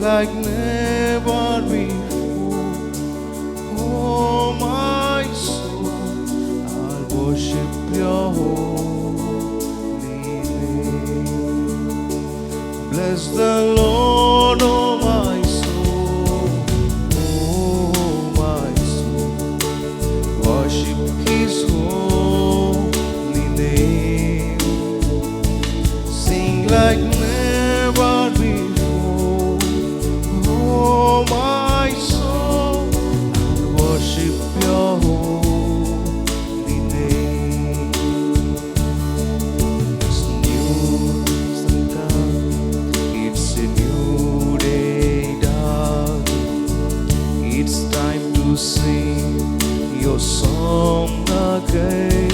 like never before. Oh my soul, I'll worship your holy name. Bless the Lord, oh my soul, oh my soul, worship his holy name. Sing like never before. Oh my soul, I'll worship your holy name. It's new sometime, it's a new day, darling. It's time to sing your song again.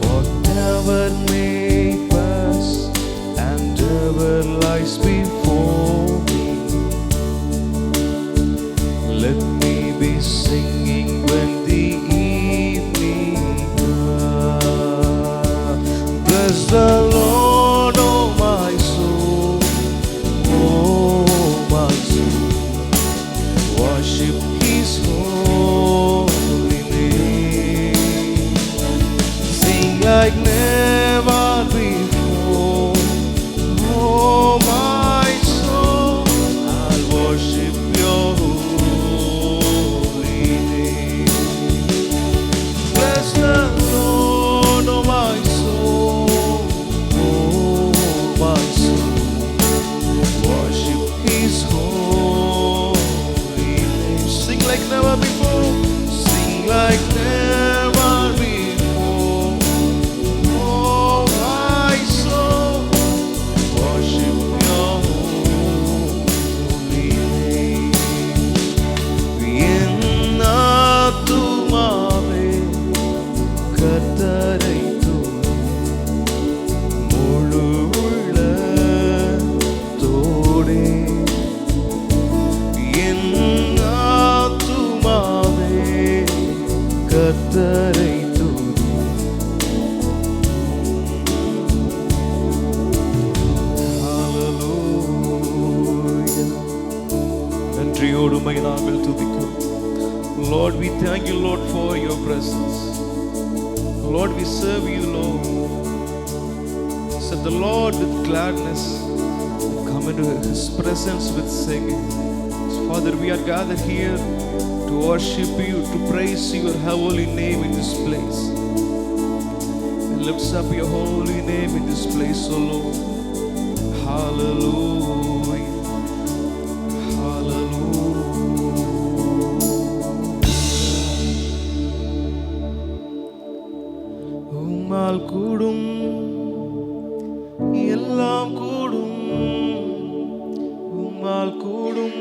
Whatever may pass and ever lies before me, let me be singing when the evening comes. Bless the Lord, oh my soul, oh my soul, worship his holy name. Sing like never before. Oh my soul, I'll worship your holy name. Bless the Lord, oh my soul, oh my soul, worship his holy name. Sing like never before. Sing like never before. Oh my soul, worship your holy name. என் ஆத்துமாவே கர்த்தரைத் துதி, முழு உள்ளத்தோடே. என் ஆத்துமாவே கர்த்தரைத் துதி. Hallelujah. நன்றியோடு உம்மை நாங்கள் துதிக்கிறோம். Lord, we thank you, Lord, for your presence. Lord, we serve you, Lord. Said the Lord with gladness, come into his presence with singing. Father, we are gathered here to worship you, to praise your holy name in this place. And lifts up your holy name in this place, O Lord. Hallelujah. உம்மால் கூடும் எல்லாம் கூடும், உம்மால் கூடும்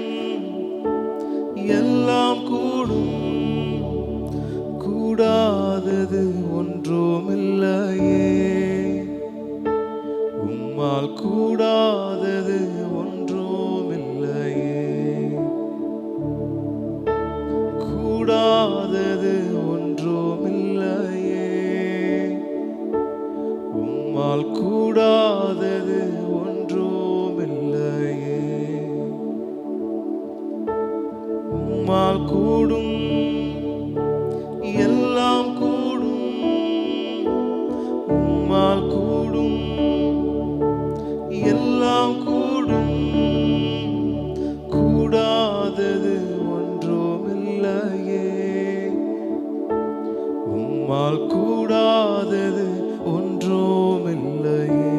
எல்லாம் கூடும், கூடாதது ஒன்றுமில்லையே. உம்மால் கூடாதது ஒன்றுமில்லையே, கூடாதது ஒன்றுமில்லையே. உம்மால் கூடாதது ஒன்றுமில்லையே. உம்மால் கூடும் எல்லாம் கூடும், உம்மால் கூடும் எல்லாம் கூடும், கூடாதது ஒன்றுமில்லையே. உம்மால் கூடாதது ஒன்றுமில்லையே.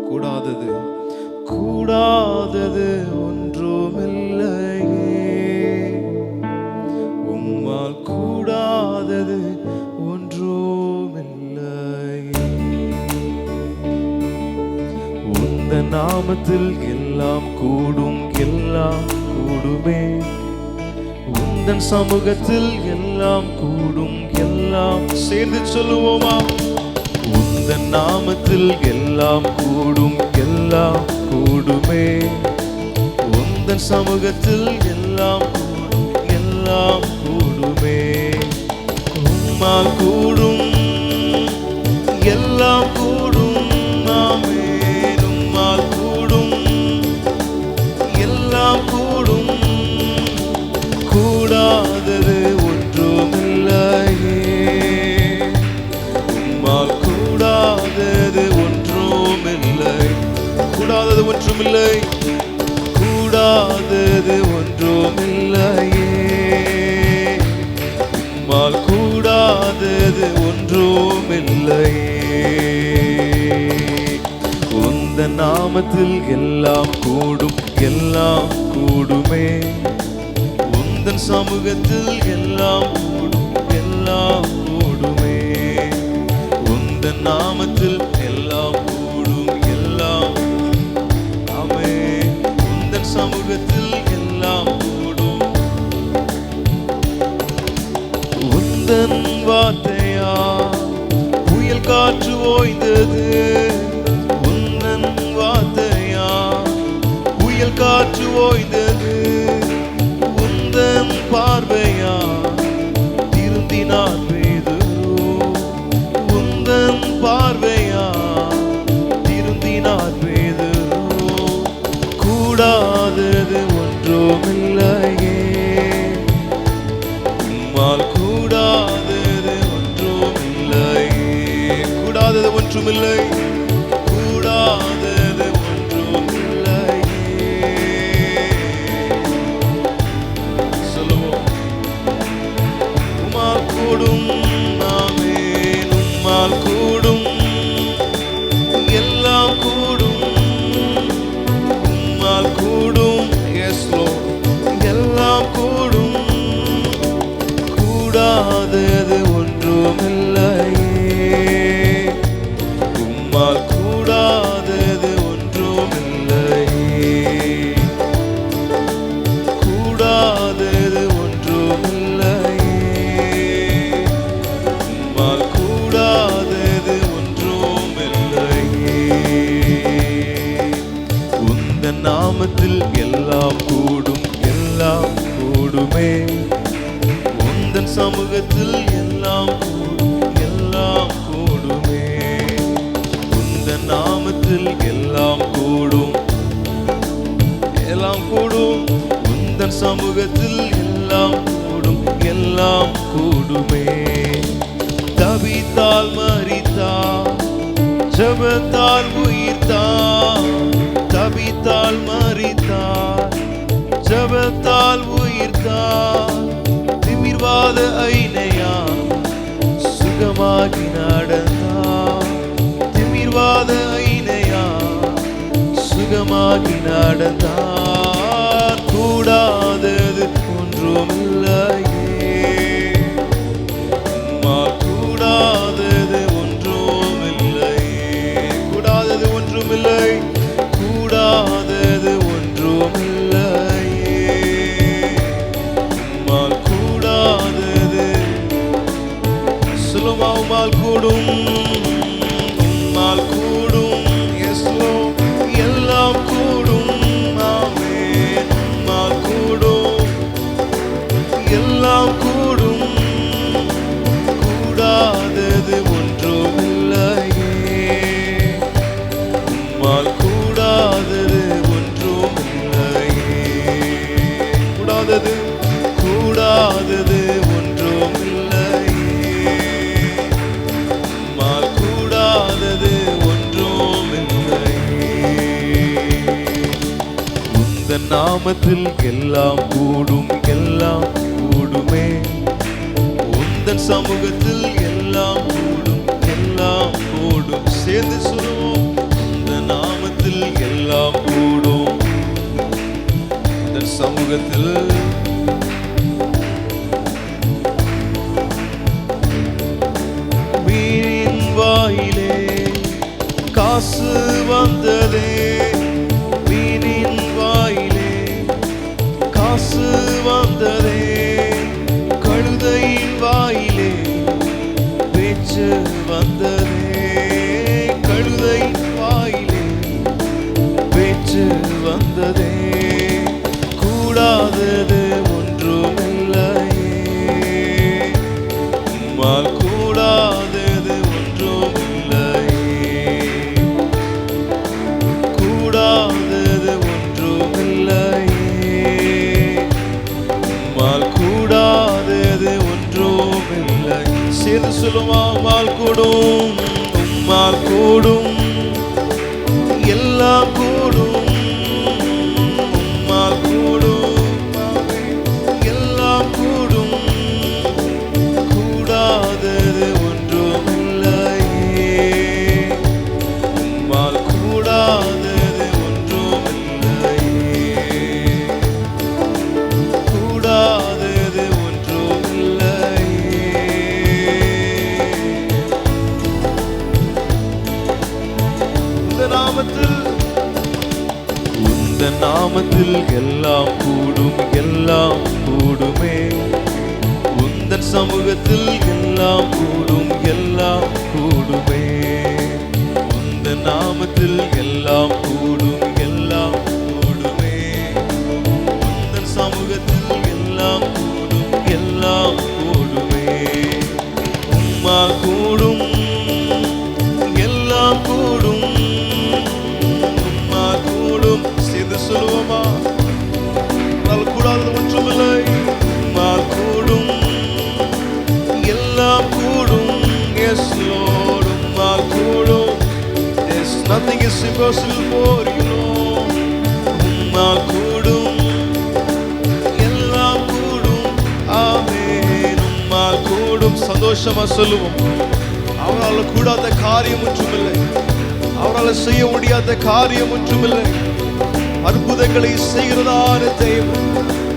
கூடாதது கூடாதது ஒன்றுமில்லையே. உம்மால் கூடாதது ஒன்றுமில்லையே. உந்தன் நாமத்தில் எல்லாம் கூடும், எல்லாம் கூடுமே. உந்தன் சமூகத்தில் எல்லாம் கூடும், எல்லாம் சேர்ந்து சொல்லுவோமா? உந்தன் நாமத்தில் எல்லாம் கூடும், எல்லாம் கூடுமே. உந்தன் சமூகத்தில் எல்லாம் கூடும், எல்லாம் கூடுமே. உம்மால் கூடும் எல்லாம் கூடும், ஆமென். உம்மால் கூடும் கூடாதது ஒன்றுமில்லை, கூடாதது ஒன்றுமில்லையே, உம்மால் கூடாதது ஒன்றுமில்லையே. உந்தன் நாமத்தில் எல்லாம் கூடும், எல்லாம் கூடுமே. உந்தன் சமூகத்தில் எல்லாம் கூடும், எல்லாம் கூடுமே. உந்தன் நாமத்தில் எல்லாம் கூடும், எல்லாம் ஆமே. உந்தன் சமூகத்தில் எல்லாம் கூடும். உந்தன் வார்த்தையா புயல் காற்று ஓய்ந்தது, உந்தன் வார்த்தையா புயல் காற்று ஓய்ந்தது. உந்தன் பார்வையா திருந்தினார் பேதுரு, உந்தன் பார்வையா திருந்தினார் பேதுரு. கூடாதது ஒன்றுமில்லையே, உம்மால் கூடாதது ஒன்றுமில்லையே, கூடாதது ஒன்றுமில்லை, கூடாதது ஒன்றுமில்லையே. சொல்லுவோம், உம்மால் கூடும், ஆமென். உம்மால் கூடும், எல்லாம் கூடும். உம்மால் கூடும், எஸ் லார்ட், எல்லாம் கூடும். கூடாதது ஒன்றுமில்லையே, உம்மால் கூடாதது ஒன்றுமில்லையே, கூடாதது ஒன்றுமில்லையே, உம்மால் கூடாதது ஒன்றுமில்லையே. உந்தன் நாமத்தில் எல்லாம் கூடும், எல்லாம் கூடுமே. உந்தன் சமூகத்தில் எல்லாம் கூடும், எல்லாம் கூடுமே. உந்தன் நாமத்தில் எல்லாம் கூடும், எல்லாம் கூடும். உந்தன் சமூகத்தில் எல்லாம் கூடும், எல்லாம் கூடுமே. தபித்தால் மரித்தார், ஜெபத்தால் உயிர்த்தார். தபித்தால் மரித்தார், ஜெபத்தால் உயிர்த்தார். திமிர்வாத ஐனையா சுகமாகி நடந்தார். திமிர்வாத ஐனையா சுகமாகி நடந்தார். கூடாதது ஒன்றுமில்லையே, உம்மால் கூடாதது ஒன்றுமில்லையே, கூடாதது ஒன்றுமில்லை, கூடாதது ஒன்றுமில்லையே. உம்மால் கூடாதது, சொல்லுமா, உம்மால் கூடும், உம்மால் கூடும், எஸ் லார்ட், எல்லாம் கூடும், ஆமென். உம்மால் கூடும், எல்லாம் கூடும். கூடாதது ஒன்றுமில்லையே, உம்மால் கூடாதது ஒன்றுமில்லையே, கூடாதது, கூடாதது ஒன்றுமில்லையே, உம்மால் கூடாதது ஒன்றுமில்லையே. உந்தன் நாமத்தில் எல்லாம் கூடும், எல்லாம் கூடுமே. உந்தன் சமூகத்தில் எல்லாம் கூடும், எல்லாம் கூடும். சேர்ந்து சொல்லுவோம், உந்தன் நாமத்தில் எல்லாம் கூடும், உந்தன் சமூகத்தில். மீனின் வாயிலே காசு வந்ததே, மீனின் வாயிலே காசு வந்ததே. கழுதையின் வாயிலே பேச்சு வந்ததே, கழுதையின் வாயிலே பேச்சு வந்ததே. கூடாதது ஒன்றுமில்லையே, உம்மால் கூடாதது ஒன்றுமில்லையே, கூடாதது ஒன்றுமில்லையே, உம்மால் கூடாதது ஒன்றுமில்லை. சேர்ந்து சொல்லுமா, உம்மால் கூடும், உம்மால் கூடும், எல்லாம் கூடும். உந்த நாமத்தில் எல்லாம் கூடும், எல்லாம் கூடுமே. உந்தன் சமூகத்தில் எல்லாம் கூடும், எல்லாம் கூடுமே. உந்த நாமத்தில் எல்லாம் கூடும், எல்லாம் கூடுமே. உந்தன் சமூகத்தில் எல்லாம் கூடும், எல்லாம் கூடுமே. உம்மா கூடும், எல்லாம் கூடும். உம்மா கூடும். சேர்ந்து சொல்லுவோமா? கூடாதது ஒன்றுமில்லை. உம்மா கூடும், எல்லாம் கூடும். Yes Lord, உம்மா கூடும். Yes, nothing is impossible for you Lord. உம்மா கூடும், எல்லாம் கூடும். ஆமென். உம்மா கூடும். சந்தோஷமா சொல்லுவோம். அவரால் கூடாத காரியம் ஒன்றுமில்லை. அவரால் செய்ய முடியாத காரியம் ஒன்றுமில்லை. அற்புதங்களை செய்கிறதான தேவன்.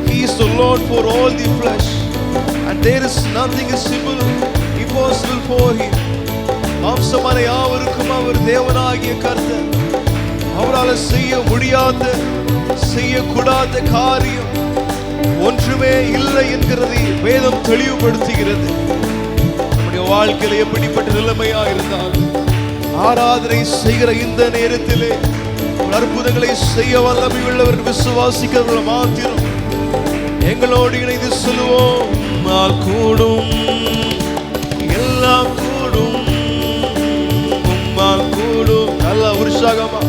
He is the Lord for all the flesh, and there is nothing impossible for him. மாம்சமான யாவருக்கும் அவர் தேவனாகிய கர்த்தர். அவரால் செய்ய முடியாத, செய்யக்கூடாத காரியம் ஒன்றுமே இல்லை என்கிறதை வேதம் தெளிவுபடுத்துகிறது. நம்முடைய வாழ்க்கையில எப்படிப்பட்ட நிலைமையா இருந்தாலும் ஆராதனை செய்கிற இந்த நேரத்திலே அற்புதங்களை செய்ய வல்லமை உள்ளவர் விசுவாசிக்கிறவர்கள் மாத்திரம் எங்களோடு இணைந்து சொல்லுவோம். உம்மால் கூடும், எல்லாம் கூடும். உம்மால் கூடும். நல்ல உற்சாகமா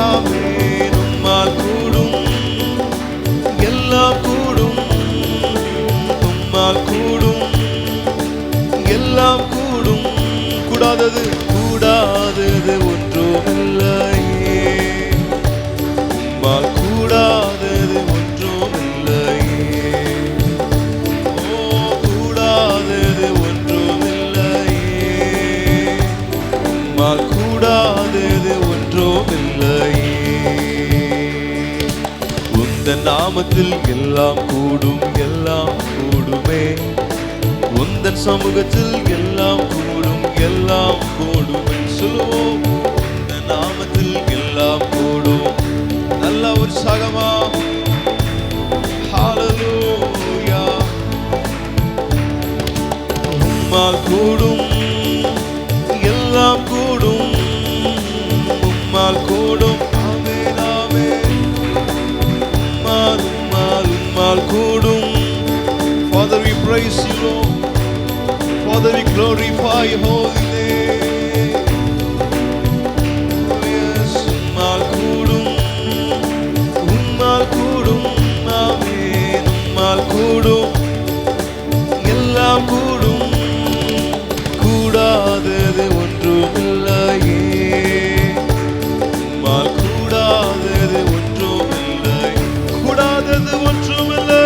ஆமென். உம்மால் கூடும், எல்லாம் கூடும். உம்மால் கூடும், எல்லாம் கூடும். கூடாதது ஒன்றுமில்லையே. உம்மால் கூடாதது ஒன்றுமில்லையே. ஓ, கூடாதது ஒன்றுமில்லையே. உம்மால் கூடாதது ஒன்றுமில்லையே. உந்தன் நாமத்தில் எல்லாம் கூடும், எல்லாம் கூடுமே. உந்தன் சமூகத்தில் எல்லாம் கூடும், எல்லாம் கூடுமே. சொல்லுவோம். உந்தன் நாமத்தில் எல்லாம் கூடும். நல்ல உற்சாகமா ஹல்லேலூயா. உம்மால் கூடும், எல்லாம் கூடும். உம்மால் கூடும். ஆமென், ஆமென். உம்மால், உம்மால், உம்மால் கூடும். Father, we praise you, Lord. Father, we glorify your holy name. Oh, yes. உம்மால் கூடும், உம்மால் கூடும். ஆமென். உம்மால் கூடும், எல்லாம் கூடும். கூடாதது ஒன்றுமில்லையே. உம்மால் கூடாதது ஒன்றுமில்லை. கூடாதது ஒன்றுமில்லை.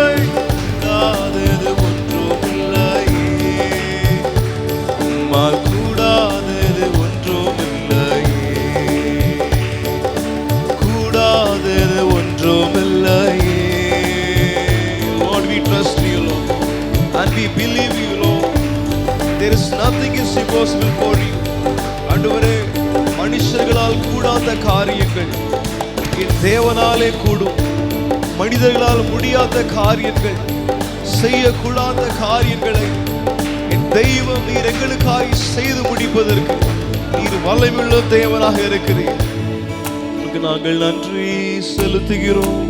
கூடாதது ஒன்றுமில்லையே. உம்மால் கூடாதது ஒன்றுமில்லையே. கூடாதது ஒன்றுமில்லையே. Lord, we trust you, Lord, and we believe you, Lord. There is nothing is impossible for you. ஆண்டவரே, மனுஷர்களால் கூடாத காரியங்கள் என் தேவனாலே கூடும். மனிதர்களால் முடியாத காரியங்கள், செய்யக்கூடாத காரியங்களை என் தெய்வம் நீர் எங்களுக்காய் செய்து முடிப்பதற்கு நீர் வல்லமையுள்ள தேவனாக இருக்கிறீர். உமக்கு நாங்கள் நன்றி செலுத்துகிறோம்.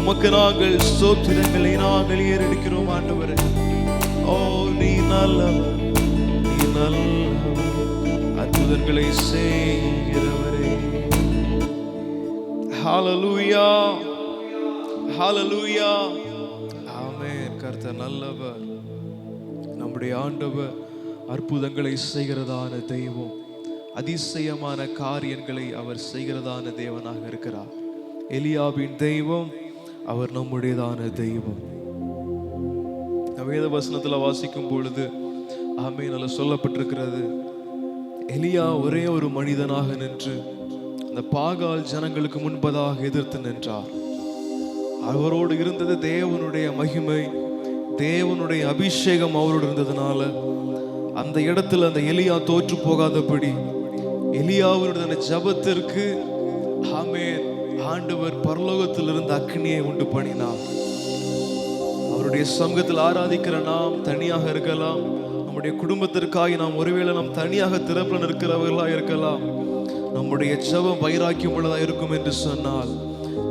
உமக்கு நாங்கள் ஸ்தோத்திரங்களை நாங்கள் ஏறெடுக்கிறோம் ஆண்டவரே. ஓ, நீ நல்லவர், நீ நல்லவர், அற்புதங்களை செய்கிறவரே. ஹல்லேலூயா, ஹல்லேலூயா. ஆமென். கர்த்தர் நல்லவர். நம்முடைய ஆண்டவர் அற்புதங்களை செய்கிறதான தெய்வம். அதிசயமான காரியங்களை அவர் செய்கிறதான தேவனாக இருக்கிறார். எலியாவின் தெய்வம் அவர் நம்முடையதான தெய்வம். வேத வசனத்தில் வாசிக்கும் பொழுது ஆமென் அதில் சொல்லப்பட்டிருக்கிறது, எலியா ஒரே ஒரு மனிதனாக நின்று அந்த பாகால் ஜனங்களுக்கு முன்பதாக எதிர்த்து நின்றார். அவரோடு இருந்தது தேவனுடைய மகிமை, தேவனுடைய அபிஷேகம் அவரோடு இருந்ததுனால அந்த இடத்துல அந்த எலியா தோற்று போகாதபடி எலியாவுடைய ஜபத்திற்கு ஆமென். ஆண்டவர் பரலோகத்திலிருந்து அக்கினியை உண்டு பண்ணினார். அவருடைய சமூகத்தில் ஆராதிக்கிற நாம் தனியாக இருக்கலாம், நம்முடைய குடும்பத்திற்காக நாம் ஒருவேளை நாம் தனியாக திறப்பில் இருக்கிறவர்களா இருக்கலாம். நம்முடைய ஜெபம் வைராக்கியம் உள்ளதாக இருக்கும் என்று சொன்னால்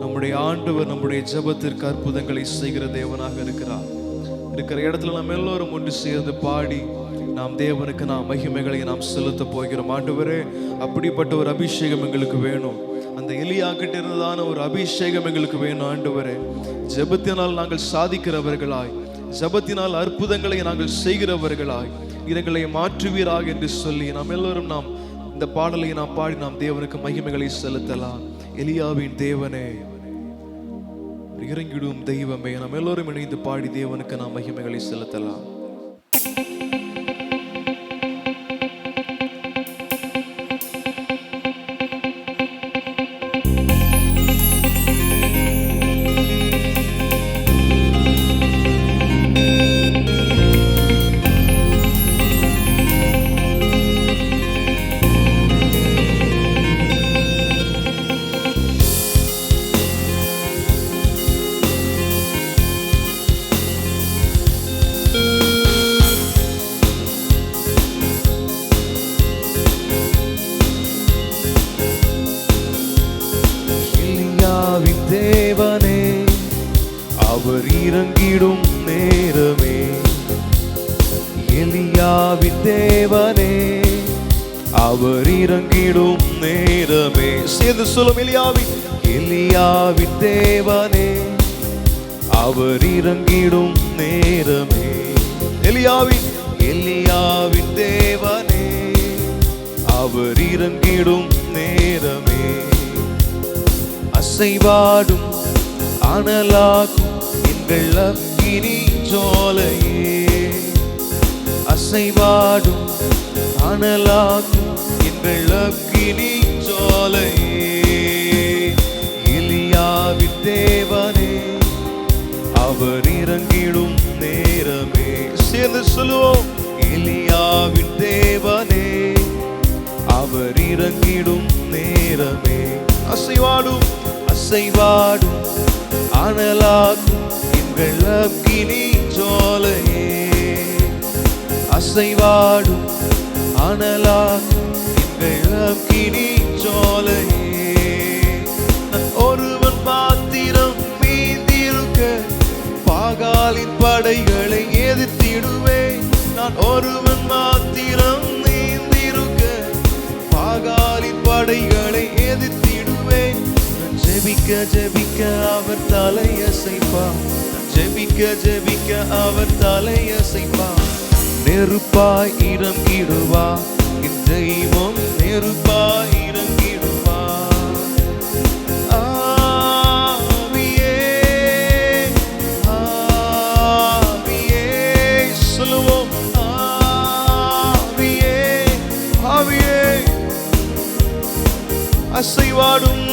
நம்முடைய ஆண்டவர் நம்முடைய ஜெபத்திற்கு அற்புதங்களை செய்கிற தேவனாக இருக்கிறார். இருக்கிற இடத்துல நாம் எல்லோரும் ஒன்று சேர்ந்து பாடி நாம் தேவனுக்கு நாம் மகிமைகளை நாம் செலுத்த போகிறோம். ஆண்டவரே, அப்படிப்பட்ட ஒரு அபிஷேகம் எங்களுக்கு வேணும். அந்த எலியா கிட்ட இருந்ததான ஒரு அபிஷேகம் எங்களுக்கு வேணும். ஆண்டவரே, ஜெபத்தினால் நாங்கள் சாதிக்கிறவர்களாய், ஜெபத்தினால் அற்புதங்களை நாங்கள் செய்கிறவர்களாய் எங்களை மாற்றுவீராக என்று சொல்லி நாம் எல்லோரும் நாம் இந்த பாடலை நாம் பாடி நாம் தேவனுக்கு மகிமைகளை செலுத்தலாம். எலியாவின் தேவனே, இறங்கிடும் தெய்வமே, நாம் எல்லோரும் இணைந்து பாடி தேவனுக்கு நாம் மகிமைகளை செலுத்தலாம். தேவனே, அவர் இறங்கிடும் நேரமே. எலியாவின் தேவனே, அவர் இறங்கிடும் நேரமே. சேர்ந்து சொல்லும், எலியாவின் தேவனே, அவர் இறங்கிடும் நேரமே. எலியாவின் தேவனே, அவர் இறங்கிடும் நேரமே. அசைவாடும் அனலாகும் எங்கள் அக்கினி ஜுவாலையே, அசைவாடும் அனலாகும் எங்கள் அக்கினி ஜுவாலையே. எலியாவின் தேவனே, அவர் இறங்கிடும் நேரமே. சேர்ந்து சொல்லுவோம், எலியாவின் தேவனே, அவர் இறங்கிடும் நேரமே. அசைவாடும் அனலாகும் எங்கள் அக்கினி ஜுவாலையே, அசைவாடும் அனலாகும் எங்கள் அக்கினி ஜுவாலையே. ஒருவன் மாத்திரம் மீந்திருக்க பாகாலின் படைகளை எதிர்த்திடுவேன். நான் ஒருவன் மாத்திரம் மீந்திருக்க பாகாலின் படைகளை எதிர்த்திடுவேன். ஜெபிக்க ஜெபிக்க அவர் தலையசைப்பார், ஜெபிக்க அவர் தலையசைப்பார். நெருப்பாய் இறங்கிடுவார் என் தெய்வம், நெருப்பாய் இறங்கிடுவார். ஆவியே ஆவியே சொல்லுவோம், ஆவியே ஆவியே. அசைவாடும்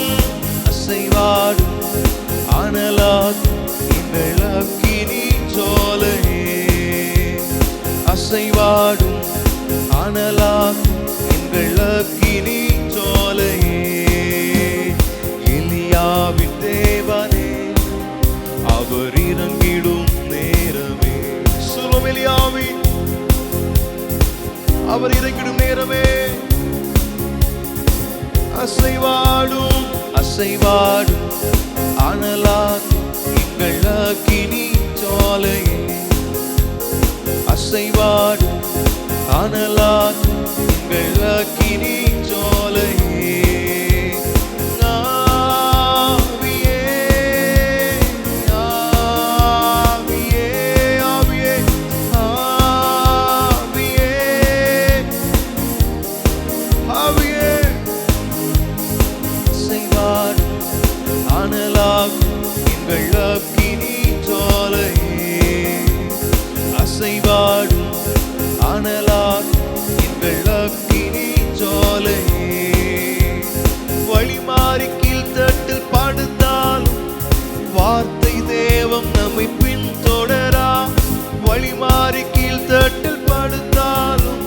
அனலாகும் எங்கள் அக்கினி ஜுவாலையே, அசைவாடும் அனலாகும் எங்கள் அக்கினி ஜுவாலையே. எலியாவின் தேவனே, அவர் இறங்கிடும் நேரமே. சொல்லும், எலியாவின் அவர் இறங்கிடும் நேரமே. அசைவாடும் அனலாகும் எங்கள் அக்கினி ஜுவாலையே, அசைவாடும் அனலாகும் எங்கள் அக்கினி ஜுவாலையே. ஆவியே ஆவியே ஆவியே ஆவியே ஆவியே. அசைவாடும் அனலாகும் எங்கள் அக்கினி ஜுவாலையே, அசைவாடும் அனலாகும் எங்கள் அக்கினி ஜுவாலையே. வழிமாறி கீழ்த்தட்டில் படுத்தாலும் வார்த்தை தேவம் நம்மை பின்தொடரா. வழிமாறி கீழ்த்தட்டில் படுத்தாலும்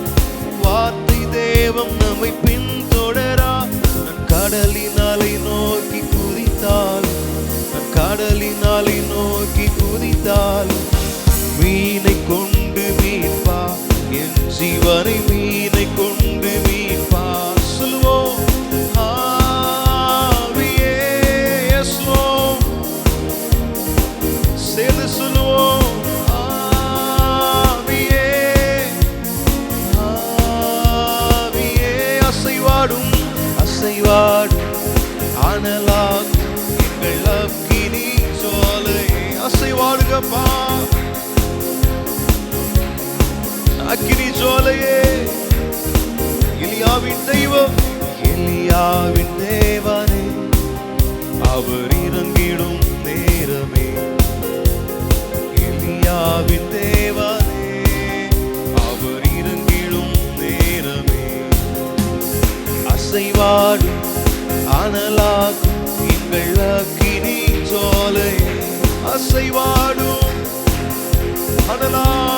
வார்த்தை தேவம் நம்மை பின்தொடரா. நான் கடலின் அலை அழிந்தாலும் மீனை கொண்டு மீட்பா, என் ஜீவனை மீனை கொண்டு மீட்பா. சொல்லுவோம் ஆவியே, yes Lord. சேர்ந்து சொல்லுவோம் ஆவியே, ஆவியே. அசைவாடும் அசைவாடும் அனலாகும் எங்கள் அக்கினி ஜுவாலையே. அசைவாடுகப்பா அக்கினி ஜுவாலையே. எலியாவின் தெய்வம், எலியாவின் தேவனே, அவர் இறங்கிடும் நேரமே. எலியாவின் தேவனே, அவர் இறங்கிடும் நேரமே. அசைவாடும் அனலாகும் எங்கள் அக்கினி ஜுவாலையே. அசைவாடும் அனலாகும்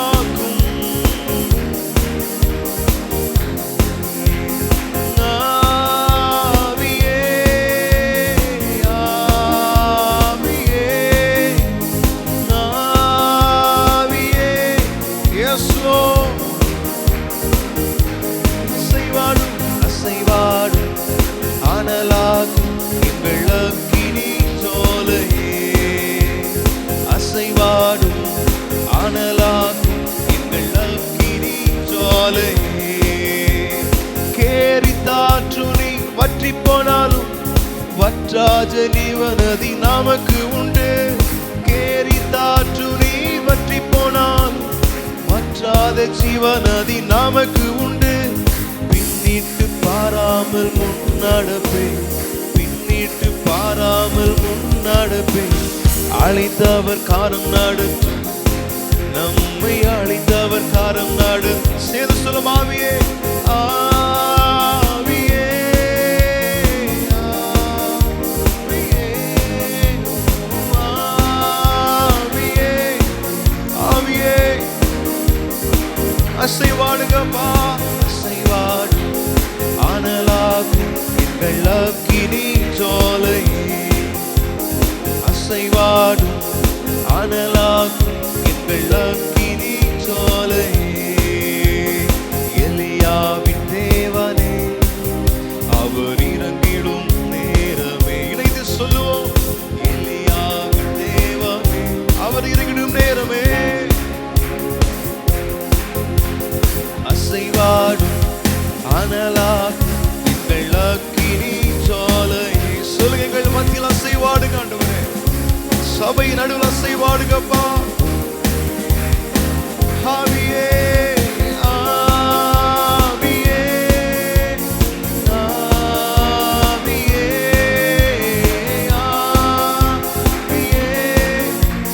வற்றி போனாலும் வற்றாத ஜீவநதி நமக்கு உண்டு. கேரி தாற்று நீ வற்றி போனாலும் வற்றாத ஜீவநதி நமக்கு உண்டு. பின்னிட்டு பாராமல் முன்னடப்பே, பின்னிட்டு பாராமல் முன்னடப்பே. அழைத்தவர் காரம் நடத்தும், நம்மை அழைத்தவர் காரம் நடு. சேர்ந்து சொல்லும் ஆவியே, அசைவாடுகப்பா அசைவாடும் அனலாகும் எங்கள் அக்கினி ஜுவாலையே. அசைவாடும் அனலாகும் எங்கள் அக்கினி ஜுவாலையே. எலியாவின் தேவனே, அவர் இறங்கிடும் நேரமே. இணைந்து சொல்லுவோம் எலியாவின் தேவனே, அவர் இறங்கிடும் நேரமே. அசைவாடும் அனலாகும் எங்கள் அக்கினி ஜுவாலையே. சொல்லுங்க, எங்கள் மத்தியில் அசைவாடுங்க ஆண்டவரே. சபை நடுவில் அசைவாடுங்கப்பா. ஆவியே ஆவியே ஆவியே ஆவியே.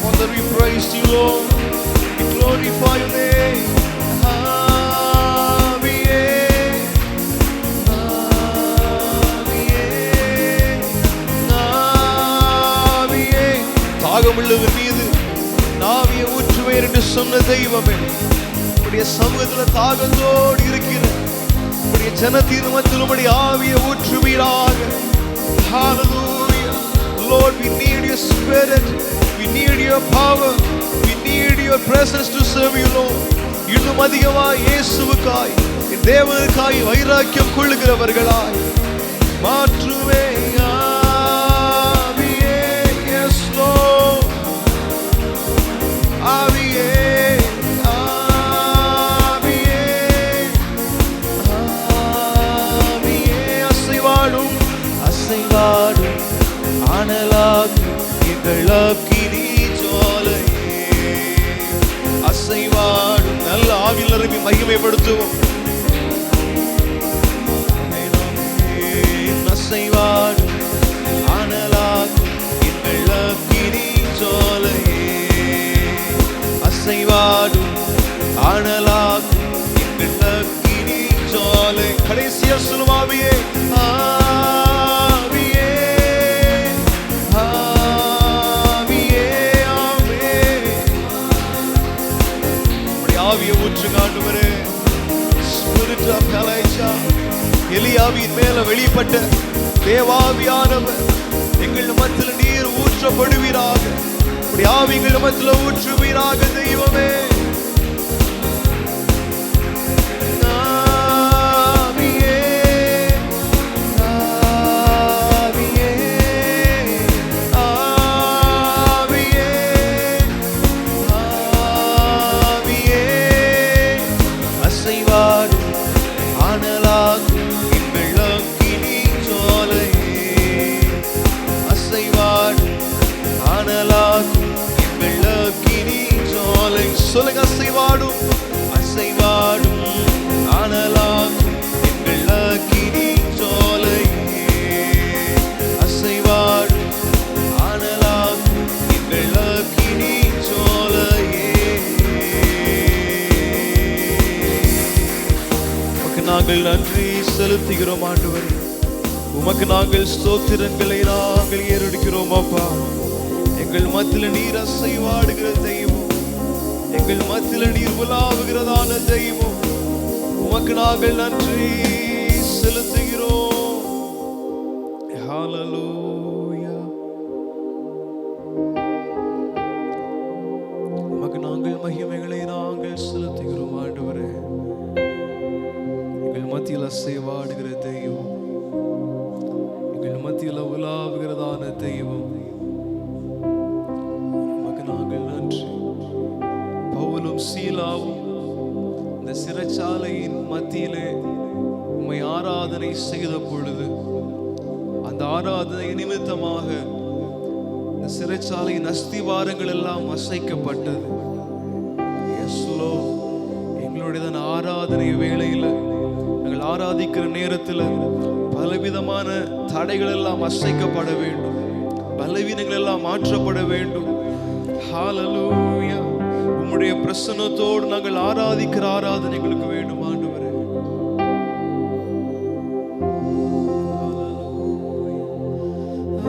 Father, we praise you, Lord. We glorify your name. தாகமுள்ளவர் மீது நாவியை ஊற்றுவேன் என்று சொன்ன தெய்வமே, உடைய சமூகத்தில் தாகத்தோடு இருக்கிற உடைய ஜனத்தின் மத்தியில் உடைய ஆவியை ஊற்றுவீராக. Hallelujah. Lord, we need your spirit, we need your power, we need your presence to serve you, Lord. இன்னும் அதிகமாய் இயேசுவுக்காய் தேவனுக்காய் வைராக்கியம் கொள்ளுகிறவர்களாய் மாற்றுவே ஆவியே. Yes Lord. ஆவியே ஆவியே ஆவியே. அசைவாடும் அசைவாடும் அனலாகும் எங்கள் அக்கினி ஜுவாலையே. அசைவாடும் நல்ல ஆவியில் நிரம்பி மகிமைப்படுத்துவோம். அசைவாடும் அனலாகும் எங்கள் அக்கினி ஜுவாலையே. அசைவாடும் அனலாகும் எங்கள் அக்கினி ஜுவாலை. கடைசியா சொல்லும் ஆவியே ஆவியே ஆவியே ஆவியே. ஆவியை ஊற்றுங்க ஆண்டவரே. Spirit of Elijah, எலியாவின் மேல வெளிப்பட்ட தேவாவியானவர் எங்கள் மத்தியில் நீர் ஊற்றப்படுவீராக. உம்முடைய ஆவிகள் மத்தியில ஊற்றுவீராக தெய்வமே. சொல்லுங்க, அசைவாடும் அசைவாடும் ஆனலாகும் எங்கள் அக்கினி ஜுவாலையே. அசைவாடும் ஆனலாகும் எங்கள் அக்கினி ஜுவாலையே. உமக்கு நாங்கள் நன்றி செலுத்துகிறோம் ஆண்டவரே. உமக்கு நாங்கள் ஸ்தோத்திரங்களை நாங்கள் ஏறெடுக்கிறோம் அப்பா. எங்கள் மத்தியில் நீர் அசைவாடுகிற தெய்வம், எங்கள் மத்தியில் நீர் உலாவுகிறதான தெய்வம், உமக்கு நாங்கள் நன்றி செலுத்துகிறோம். ஹல்லேலூயா. உமக்கு நாங்கள் மகிமைகளை நாங்கள் செலுத்துகிறோம் ஆண்டவரே. எங்கள் மத்தியில் அசைவாடுகிற தெய்வம், எங்கள் மத்தியில் உலாவுகிறதான தெய்வம், உமக்கு நாங்கள் நன்றி. பவுலும் சீலாவும் இந்த சிறைச்சாலையின் மத்தியிலே உம்மை ஆராதனை செய்த பொழுது அந்த ஆராதனை நிமித்தமாக இந்த சிறைச்சாலையின் அஸ்திவாரங்கள் எல்லாம் அசைக்கப்பட்டது. எங்களுடைய ஆராதனை வேளையில் நாங்கள் ஆராதிக்கிற நேரத்தில் பலவிதமான தடைகள் எல்லாம் அசைக்கப்பட வேண்டும், பலவீனங்கள் எல்லாம் மாற்றப்பட வேண்டும். ஹல்லேலூயா. உம்முடைய பிரசன்னத்தோடு நாங்கள் ஆராதிக்கிற ஆராதனை எங்களுக்கு வேண்டும் ஆண்டவரே.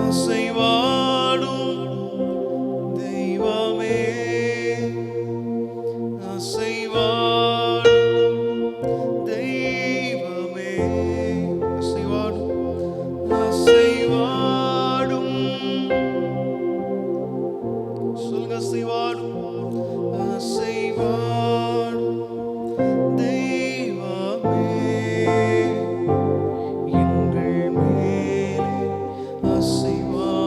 அசைவாடும் தெய்வமே, அசைவாடும் தெய்வமே, அசைவாடும் அசைவாடும், சொல்லுங்க, அசைவாடும் அசைவாடும் தெய்வமே, எங்கள் மேலே அசைவாடும்.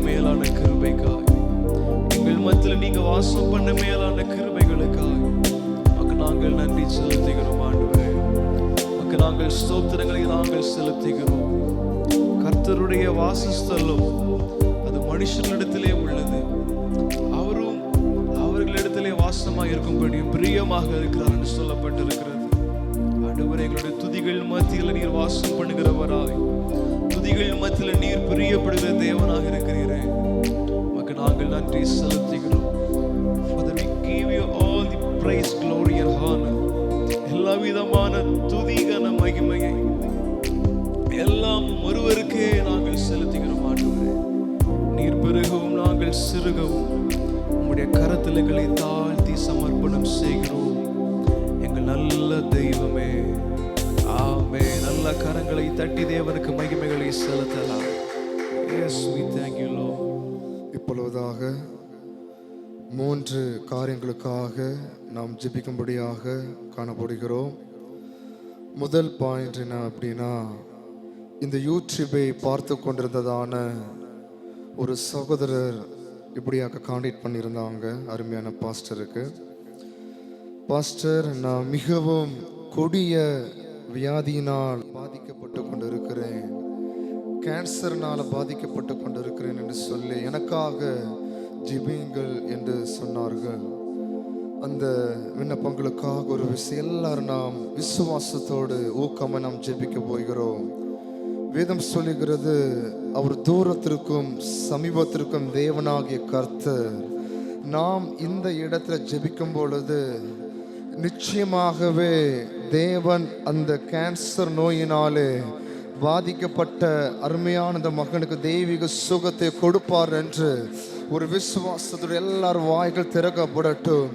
மேலான கிருபைக்காய், எங்கள் மத்தியில் நீங்க வாசம் பண்ண மேலான கிருபைகளுக்காய் உமக்கு நாங்கள் நன்றி செலுத்துகிறோம் ஆண்டவரே. உமக்கு நாங்கள் ஸ்தோத்திரங்களை நாங்கள் செலுத்துகிறோம். கர்த்தருடைய வாசஸ்தலம் அது மனுஷனிடத்திலே உள்ளது. அவரும் அவர்களிடத்திலே வாசமாக இருக்கும்படி பிரியமாக இருக்கிறார் என்று சொல்லப்பட்டிருக்கிறது. ஆண்டவரே, எங்களுடைய துதிகள் மத்தியில் நீர் வாசம் பண்ணுகிறவராய், துதிகள் மத்தியில் நீர் பிரியப்படுகிற தேவனாக இருக்கிறீரே. உமக்கு நாங்கள் நன்றி செலுத்துகிறோம். Father, we give you all the praise, glory and honor. எல்லா விதமான துதி கன மகிமையை எல்லாம் ஒருவருக்கே நாங்கள் செலுத்துகிறோம் ஆண்டவரே. நீர் பெருகவும் நாங்கள் சிறுகவும் உம்முடைய கரத்தில் எங்களை தாழ்த்தி சமர்ப்பணம் செய்கிறோம் எங்கள் நல்ல தெய்வமே. ஆமே. நல்ல கரங்களை தட்டி தேவனுக்கு மகிமைகளை செலுத்தலாம். Yes, we thank you, Lord. இப்பொழுதாக 3 காரியங்களுக்காக நாம் ஜெபிக்கும்படியாக காணப்படுகிறோம். முதல் பாயிண்ட் என்ன அப்படின்னா, இந்த யூடியூபை பார்த்து கொண்டிருந்ததான ஒரு சகோதரர் இப்படியாக கான்டாக்ட் பண்ணியிருந்தாங்க அருமையான பாஸ்டருக்கு. பாஸ்டர், நான் மிகவும் கொடிய வியாதியினால் பாதிக்கப்பட்டு கொண்டிருக்கிறேன், கேன்சர்னால் பாதிக்கப்பட்டு கொண்டிருக்கிறேன் என்று சொல்லி எனக்காக ஜெபியுங்கள் என்று சொன்னார்கள். அந்த விண்ணப்பங்களுக்காக ஒரு விஷயம் எல்லாரும் நாம் விசுவாசத்தோடு ஊக்கமாக நாம் ஜெபிக்க போகிறோம். வேதம் சொல்லுகிறது, அவர் தூரத்திற்கும் சமீபத்திற்கும் தேவனாகிய கர்த்தர். நாம் இந்த இடத்துல ஜெபிக்கும் பொழுது நிச்சயமாகவே தேவன் அந்த கேன்சர் நோயினாலே பாதிக்கப்பட்ட அருமையான அந்த மகனுக்கு தெய்வீக சுகத்தை கொடுப்பார் என்று ஒரு விசுவாசத்தோடு எல்லாரும் வாய்கள் திறக்கப்படட்டும்.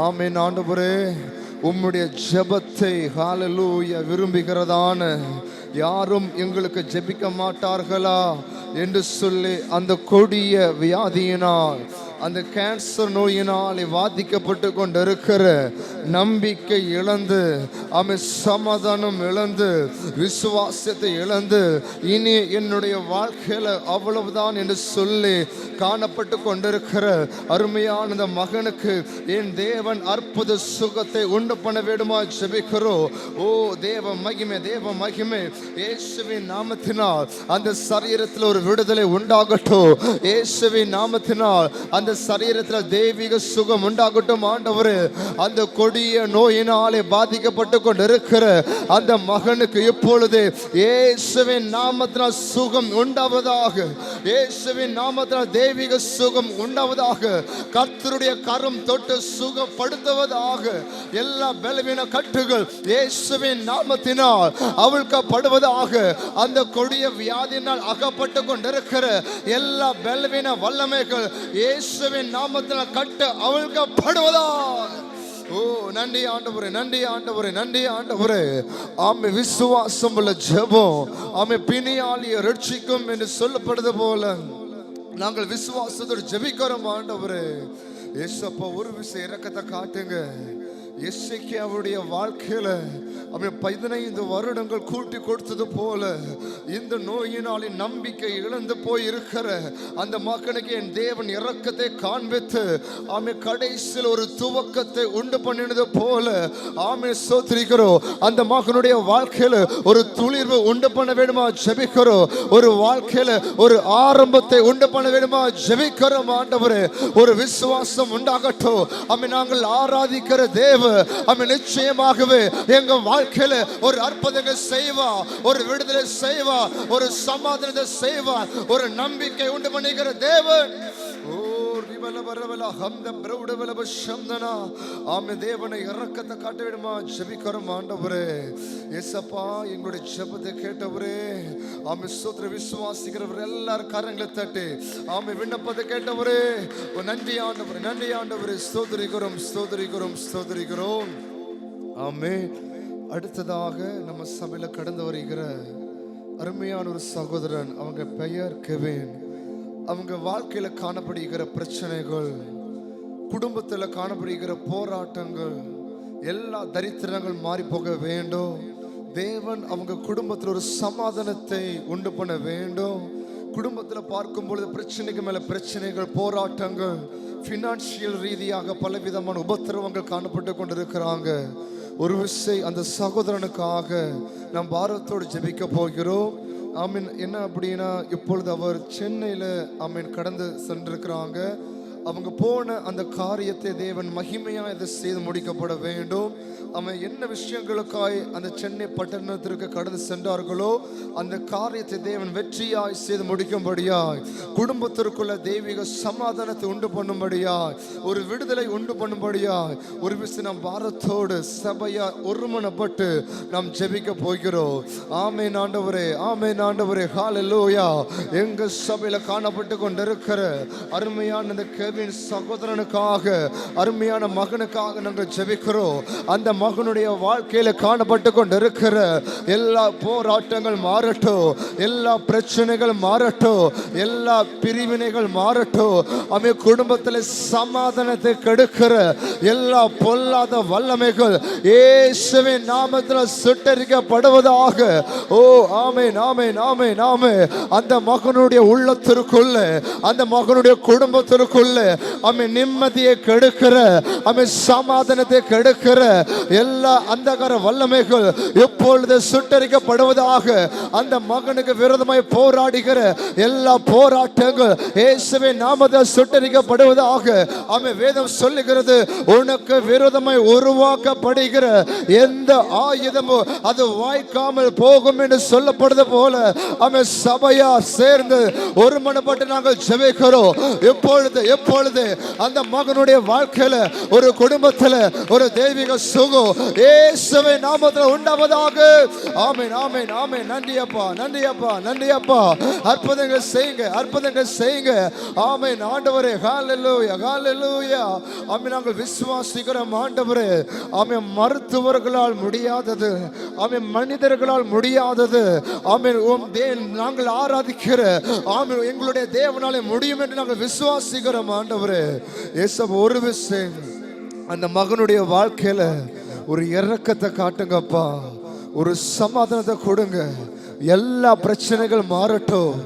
ஆமென். ஆண்டவரே, உம்முடைய ஜெபத்தை ஹல்லேலூயா விரும்புகிறதான யாரும் எங்களுக்கு ஜெபிக்க மாட்டார்களா என்று சொல்லி அந்த கொடிய வியாதியினால், அந்த கேன்சர் நோயினால் பாதிக்கப்பட்டு கொண்டிருக்கிற நம்பிக்கை இழந்து, சமாதானம் இழந்து, விசுவாசத்தை இழந்து, இனி என்னுடைய வாழ்க்கையில அவ்வளவுதான் என்று சொல்லி காணப்பட்டு கொண்டிருக்கிற அருமையான இந்த மகனுக்கு என் தேவன் அற்புத சுகத்தை உண்டு பண்ண வேண்டுமா ஜெபிக்கிறோம். ஓ தேவ மகிமை, தேவ மகிமை. இயேசுவின் நாமத்தினால் அந்த சரீரத்தில் ஒரு விடுதலை உண்டாகட்டும். இயேசுவின் நாமத்தினால் அந்த சரீரத்தில் தெய்வீக சுகம் உண்டாகட்டும். ஆண்டவரே, அந்த கொடிய நோயினாலே பாதிக்கப்பட்டு கொண்டிருக்கிற அந்த மகனுக்கு இப்பொழுது இயேசுவின் நாமத்தினால் சுகம் உண்டாவதாக. இயேசுவின் நாமத்தினால் தெய்வீக சுகம் உண்டாவதாக. கர்த்தருடைய கரம் தொட்டு சுகப்படுத்துவதாக. எல்லா பலவீன கட்டுகள் இயேசுவின் நாமத்தினால் அவிழ்க்கப்படுவதாக. அந்த கொடிய வியாதியினால் அகப்பட்டு கொண்டிருக்கிற எல்லா பலவீன வல்லமைகள் இயேசுவின் நாமத்தினால் கட்டு அவிழ்க்கப்படுவதாக. ஓ நன்றி ஆண்டவரே, நன்றி ஆண்டவரே, நன்றி ஆண்டவரே. ஆமை விசுவாசம் உள்ள ஜெபம் ஆமை பிணியாளியை ரட்சிக்கும் என்று சொல்லப்படுது போல நாங்கள் விசுவாசத்தோடு ஜெபிக்கிறோம் ஆண்டவரே. ஏசப்பா, ஒரு விஷயம் இரக்கத்தை காட்டுங்க. எசேக்கியா அவருடைய வாழ்க்கையில அவன் 15 வருடங்கள் கூட்டி கொடுத்தது போல இந்த நோயினாலே நம்பிக்கை இழந்து போய் இருக்கிற அந்த மகனுக்கு என் தேவன் இரக்கத்தை காண்பித்து ஆமே கடைசியில் ஒரு துவக்கத்தை உண்டு பண்ணினது போல ஆமே ஸ்தோத்திரிக்கிறோம். அந்த மகனுடைய வாழ்க்கையில ஒரு துளிர்வு உண்டு பண்ண வேண்டுமா ஜெபிக்கிறோம். ஒரு வாழ்க்கையில ஒரு ஆரம்பத்தை உண்டு பண்ண வேண்டுமா ஜெபிக்கிறோம். ஆண்டவரே, ஒரு விசுவாசம் உண்டாகட்டும். ஆமே நாங்கள் ஆராதிக்கிற தேவ ஆமே நிச்சயமாகவே எங்க வாழ்க்கையில ஒரு அற்புதங்கள் செய்வார், ஒரு விடுதலை செய்வார், ஒரு சமாதானத்தை செய்வார், ஒரு நம்பிக்கை உண்டு பண்ணுகிற தேவன். தேவனை இரக்கத்தை காட்ட வேண்டுமா ஜெபிக்கிறோம். ஆண்டவரே ஏசப்பா, எங்களுடைய ஜெபத்தை கேட்டவரே ஆமே ஸ்தோத்திர. விசுவாசிக்கிறவர் எல்லாரும் கரங்களை தட்டி ஆமே விண்ணப்பத்தை கேட்டவரே நன்றி ஆண்டவரே, நன்றி ஆண்டவரே. ஸ்தோத்திரிக்கிறோம், ஸ்தோத்திரிக்கிறோம், ஸ்தோத்திரிக்கிறோம். ஆமே. அடுத்ததாக நம்ம சபையில கடந்து வருகிற அருமையான ஒரு சகோதரன், அவங்க பெயர் கெவின். அவங்க வாழ்க்கையில காணப்படுகிற பிரச்சனைகள், குடும்பத்துல காணப்படுகிற போராட்டங்கள், எல்லா தரித்திரங்கள் மாறி போக வேண்டும். தேவன் அவங்க குடும்பத்தில் ஒரு சமாதானத்தை உண்டு பண்ண வேண்டும். குடும்பத்தில் பார்க்கும் பொழுது பிரச்சனைக்கு மேல பிரச்சனைகள், போராட்டங்கள், பினான்சியல் ரீதியாக பலவிதமான உபத்திரவங்கள் காணப்பட்டு கொண்டிருக்கிறாங்க. ஒரு விசை அந்த சகோதரனுக்காக நாம் பாரத்தோடு ஜெபிக்க போகிறோம். ஆமீன். என்ன அப்படின்னா, இப்பொழுது அவர் சென்னையில் ஆமீன் கடந்து சென்றிருக்கிறாங்க. அவங்க போன அந்த காரியத்தை தேவன் மகிமையாக இதை செய்து முடிக்கப்பட வேண்டும். அவன் என்ன விஷயங்களுக்காய் அந்த சென்னை பட்டணத்திற்கு கடந்து சென்றார்களோ அந்த காரியத்தை தேவன் வெற்றியாய் செய்து முடிக்கும்படியாய், குடும்பத்திற்குள்ள தெய்வீக சமாதானத்தை உண்டு பண்ணும்படியாய், ஒரு விடுதலை உண்டு பண்ணும்படியாய் ஒரு விஷயம் நாம் பாரத்தோடு சபையா ஒருமனப்பட்டு நாம் ஜெபிக்க போகிறோம். ஆமென் ஆண்டவரே, ஆமென் ஆண்டவரே, ஹல்லேலூயா. எங்க சபையில காணப்பட்டு கொண்டிருக்கிற அருமையான இந்த கெவின் சகோதரனுக்காக, அருமையான மகனுக்காக நாங்கள் ஜெபிக்கிறோம். அந்த மகனுடைய வாழ்க்கையில காணப்பட்டு கொண்டிருக்கிற எல்லா போராட்டங்கள் மாறட்டும், எல்லா பிரச்சனைகள் மாறட்டும், எல்லா பிரிவினைகள் மாறட்டும். அவன் குடும்பத்தில் சமாதானத்தை கெடுக்கிற எல்லா பொல்லாத வல்லமைகள் இயேசுவின் நாமத்தில் சுட்டரிக்கப்படுவதாக. ஓ ஆமென், ஆமென், ஆமென், ஆமென். அந்த மகனுடைய உள்ளத்திற்குள்ள, அந்த மகனுடைய குடும்பத்திற்குள்ள அவன் நிம்மதியை கெடுக்கிற, அவன் சமாதானத்தை கெடுக்கிற எல்லா அந்தகார வல்லமைகள் எப்பொழுது சுட்டரிக்கப்படுவதாக. அந்த மகனுக்கு விரோதமாய் போராடுகிற எல்லா போராட்டங்கள் இயேசுவின் நாமத்தில் சுட்டரிக்கப்படுவதாக. அவன் வேதம் சொல்லுகிறது, உனக்கு விரோதமாய் உருவாக்கப்படுகிற எந்த ஆயுதமும் அது வாய்க்காமல் போகும் என்று சொல்லப்படுது போல அவன் சபையா சேர்ந்து ஒருமனப்பட்டு நாங்கள் ஜெபிக்கிறோம். எப்பொழுது அந்த மகனுடைய வாழ்க்கையில, ஒரு குடும்பத்தில் ஒரு தெய்வீக சுகம் இயேசுவின் நாமத்தில் உண்டாவதாக. ஆமென், ஆமென், ஆமென். நன்றி அப்பா, நன்றி அப்பா, நன்றி அப்பா. அற்புதங்கள் செய்யுங்க, அற்புதங்கள் செய்யுங்க. ஆமென் ஆண்டவரே, ஹல்லேலூயா, ஹல்லேலூயா. ஆமென். நாங்கள் விசுவாசிக்கிறோம் ஆண்டவரே. ஆமென். மருத்துவர்களால் முடியாதது, ஆமென், மனிதர்களால் முடியாதது, ஆமென், நாங்கள் ஆராதிக்கிற ஆமென் எங்களுடைய தேவனாலே முடியும் என்று நாங்கள் விசுவாசிக்கிறோம் ஆண்டவரே. இயேசு ஒரு விஷயம் அந்த மகனுடைய வாழ்க்கையில ஒரு இரக்கத்தை காட்டுங்கப்பா, ஒரு சமாதானத்தை கொடுங்க. எல்லா பிரச்சனைகள் மாறட்டும்,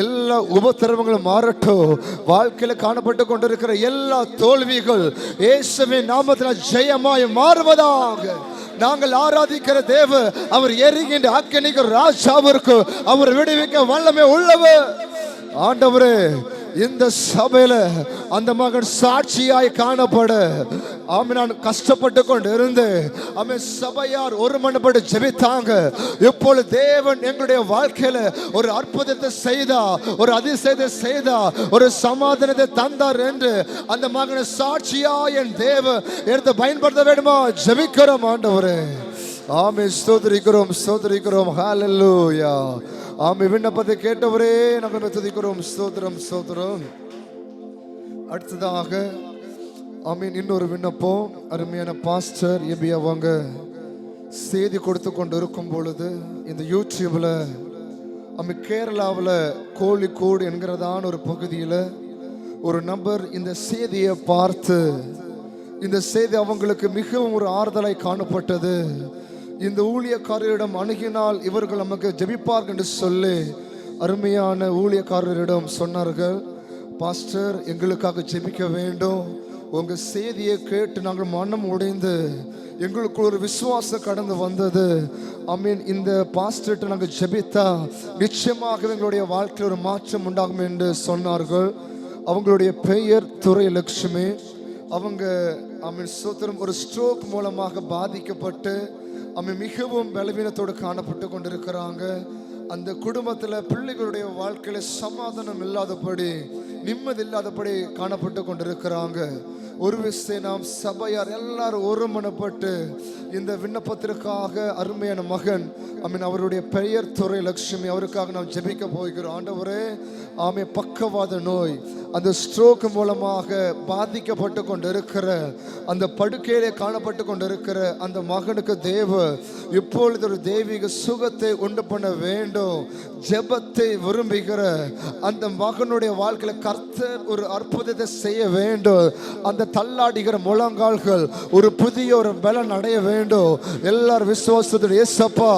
எல்லா உபத்திரவங்களும் மாறட்டும். வாழ்க்கையில காணப்பட்டு கொண்டிருக்கிற எல்லா தோல்விகள் இயேசுவின் நாமத்தில் ஜெயமாய் மாறுவதாக. நாங்கள் ஆராதிக்கிற தேவ அவர் எரிகின்ற அக்கினிக்கு ராஜாவிற்கு அவர் விடுவிக்க வல்லமை உள்ளவர் ஆண்டவரே. இந்த சபையில அந்த மகன் சாட்சியாய் காணப்பட நான் கஷ்டப்பட்டு கொண்டு இருந்து சபையார் ஒருமனப்பட்டு ஜெபித்தாங்க. இப்பொழுது தேவன் எங்களுடைய வாழ்க்கையில ஒரு அற்புதத்தை செய்தா, ஒரு அதிசயத்தை செய்தா, ஒரு சமாதானத்தை தந்தார் என்று அந்த மகனை சாட்சியா என் தேவன் எடுத்து பயன்படுத்த வேண்டுமா ஜெபிக்கிறோம் ஆண்டவரே. ஆமென். ஸ்தோத்திரிக்கிறோம், ஸ்தோத்திரிக்கிறோம். ஹல்லேலூயா. ஆமென். விண்ணப்பத்தை கேட்டவரே நாங்கள் துதிக்கிறோம். ஸ்தோத்திரம், ஸ்தோத்திரம். அடுத்ததாக ஆமென் இன்னொரு விண்ணப்பம். அருமையான பாஸ்டர் எபி அவங்க செய்தி கொடுத்து கொண்டு இருக்கும் பொழுது இந்த யூடியூப்ல கேரளாவில் கோழிக்கோடு என்கிறதான ஒரு பகுதியில் ஒரு நபர் இந்த செய்தியை பார்த்து, இந்த செய்தி அவங்களுக்கு மிகவும் ஒரு ஆறுதலாய் காணப்பட்டது. இந்த ஊழியக்காரரிடம் அணுகினால் இவர்கள் நமக்கு ஜெபிப்பார்கள் என்று சொல்லி அருமையான ஊழியக்காரரிடம் சொன்னார்கள், பாஸ்டர் எங்களுக்காக ஜெபிக்க வேண்டும். உங்க செய்தியை கேட்டு நாங்கள் மனம் உடைந்து எங்களுக்கு ஒரு விசுவாசம் கடந்து வந்தது. ஆமீன். இந்த பாஸ்டர்கிட்ட நாங்கள் ஜெபித்தா நிச்சயமாக எங்களுடைய வாழ்க்கையில் ஒரு மாற்றம் உண்டாகும் என்று சொன்னார்கள். அவங்களுடைய பெயர் துரை லட்சுமி. அவங்க ஆமீன் சோத்திரம் ஒரு ஸ்ட்ரோக் மூலமாக பாதிக்கப்பட்டு மிகவும் பலவீனத்தோடு காணப்பட்டு கொண்டிருக்கிறாங்க. அந்த குடும்பத்தில் பிள்ளைகளுடைய வாழ்க்கையில சமாதானம் இல்லாதபடி, நிம்மதி இல்லாதபடி காணப்பட்டு கொண்டிருக்கிறாங்க. ஒரு விஷயம் நாம் சபையார் எல்லாரும் ஒருமனப்பட்டு இந்த விண்ணப்பத்திற்காக அருமையான மகன் அவருடைய பெயர் துரை லட்சுமி அவருக்காக நாம் ஜெபிக்க போகிறோம். ஆண்டவரே, பக்கவாத நோய், அந்த ஸ்ட்ரோக் மூலமாக பாதிக்கப்பட்டு கொண்டிருக்கிற அந்த படுக்கையிலே காணப்பட்டு கொண்டிருக்கிற அந்த மகனுக்கு இப்பொழுது ஒரு தெய்வீக சுகத்தை உண்டு பண்ண வேண்டும். ஜெபத்தை விரும்புகிற அந்த மகனுடைய வாழ்க்கையில கர்த்தர் ஒரு அற்புதத்தை செய்ய வேண்டும். அந்த தள்ளாடுகிற முழங்கால்கள் ஒரு புதிய ஒரு பலன் அடைய வேண்டும். எல்லாரும் விசுவாசத்தோடு இயேசப்பா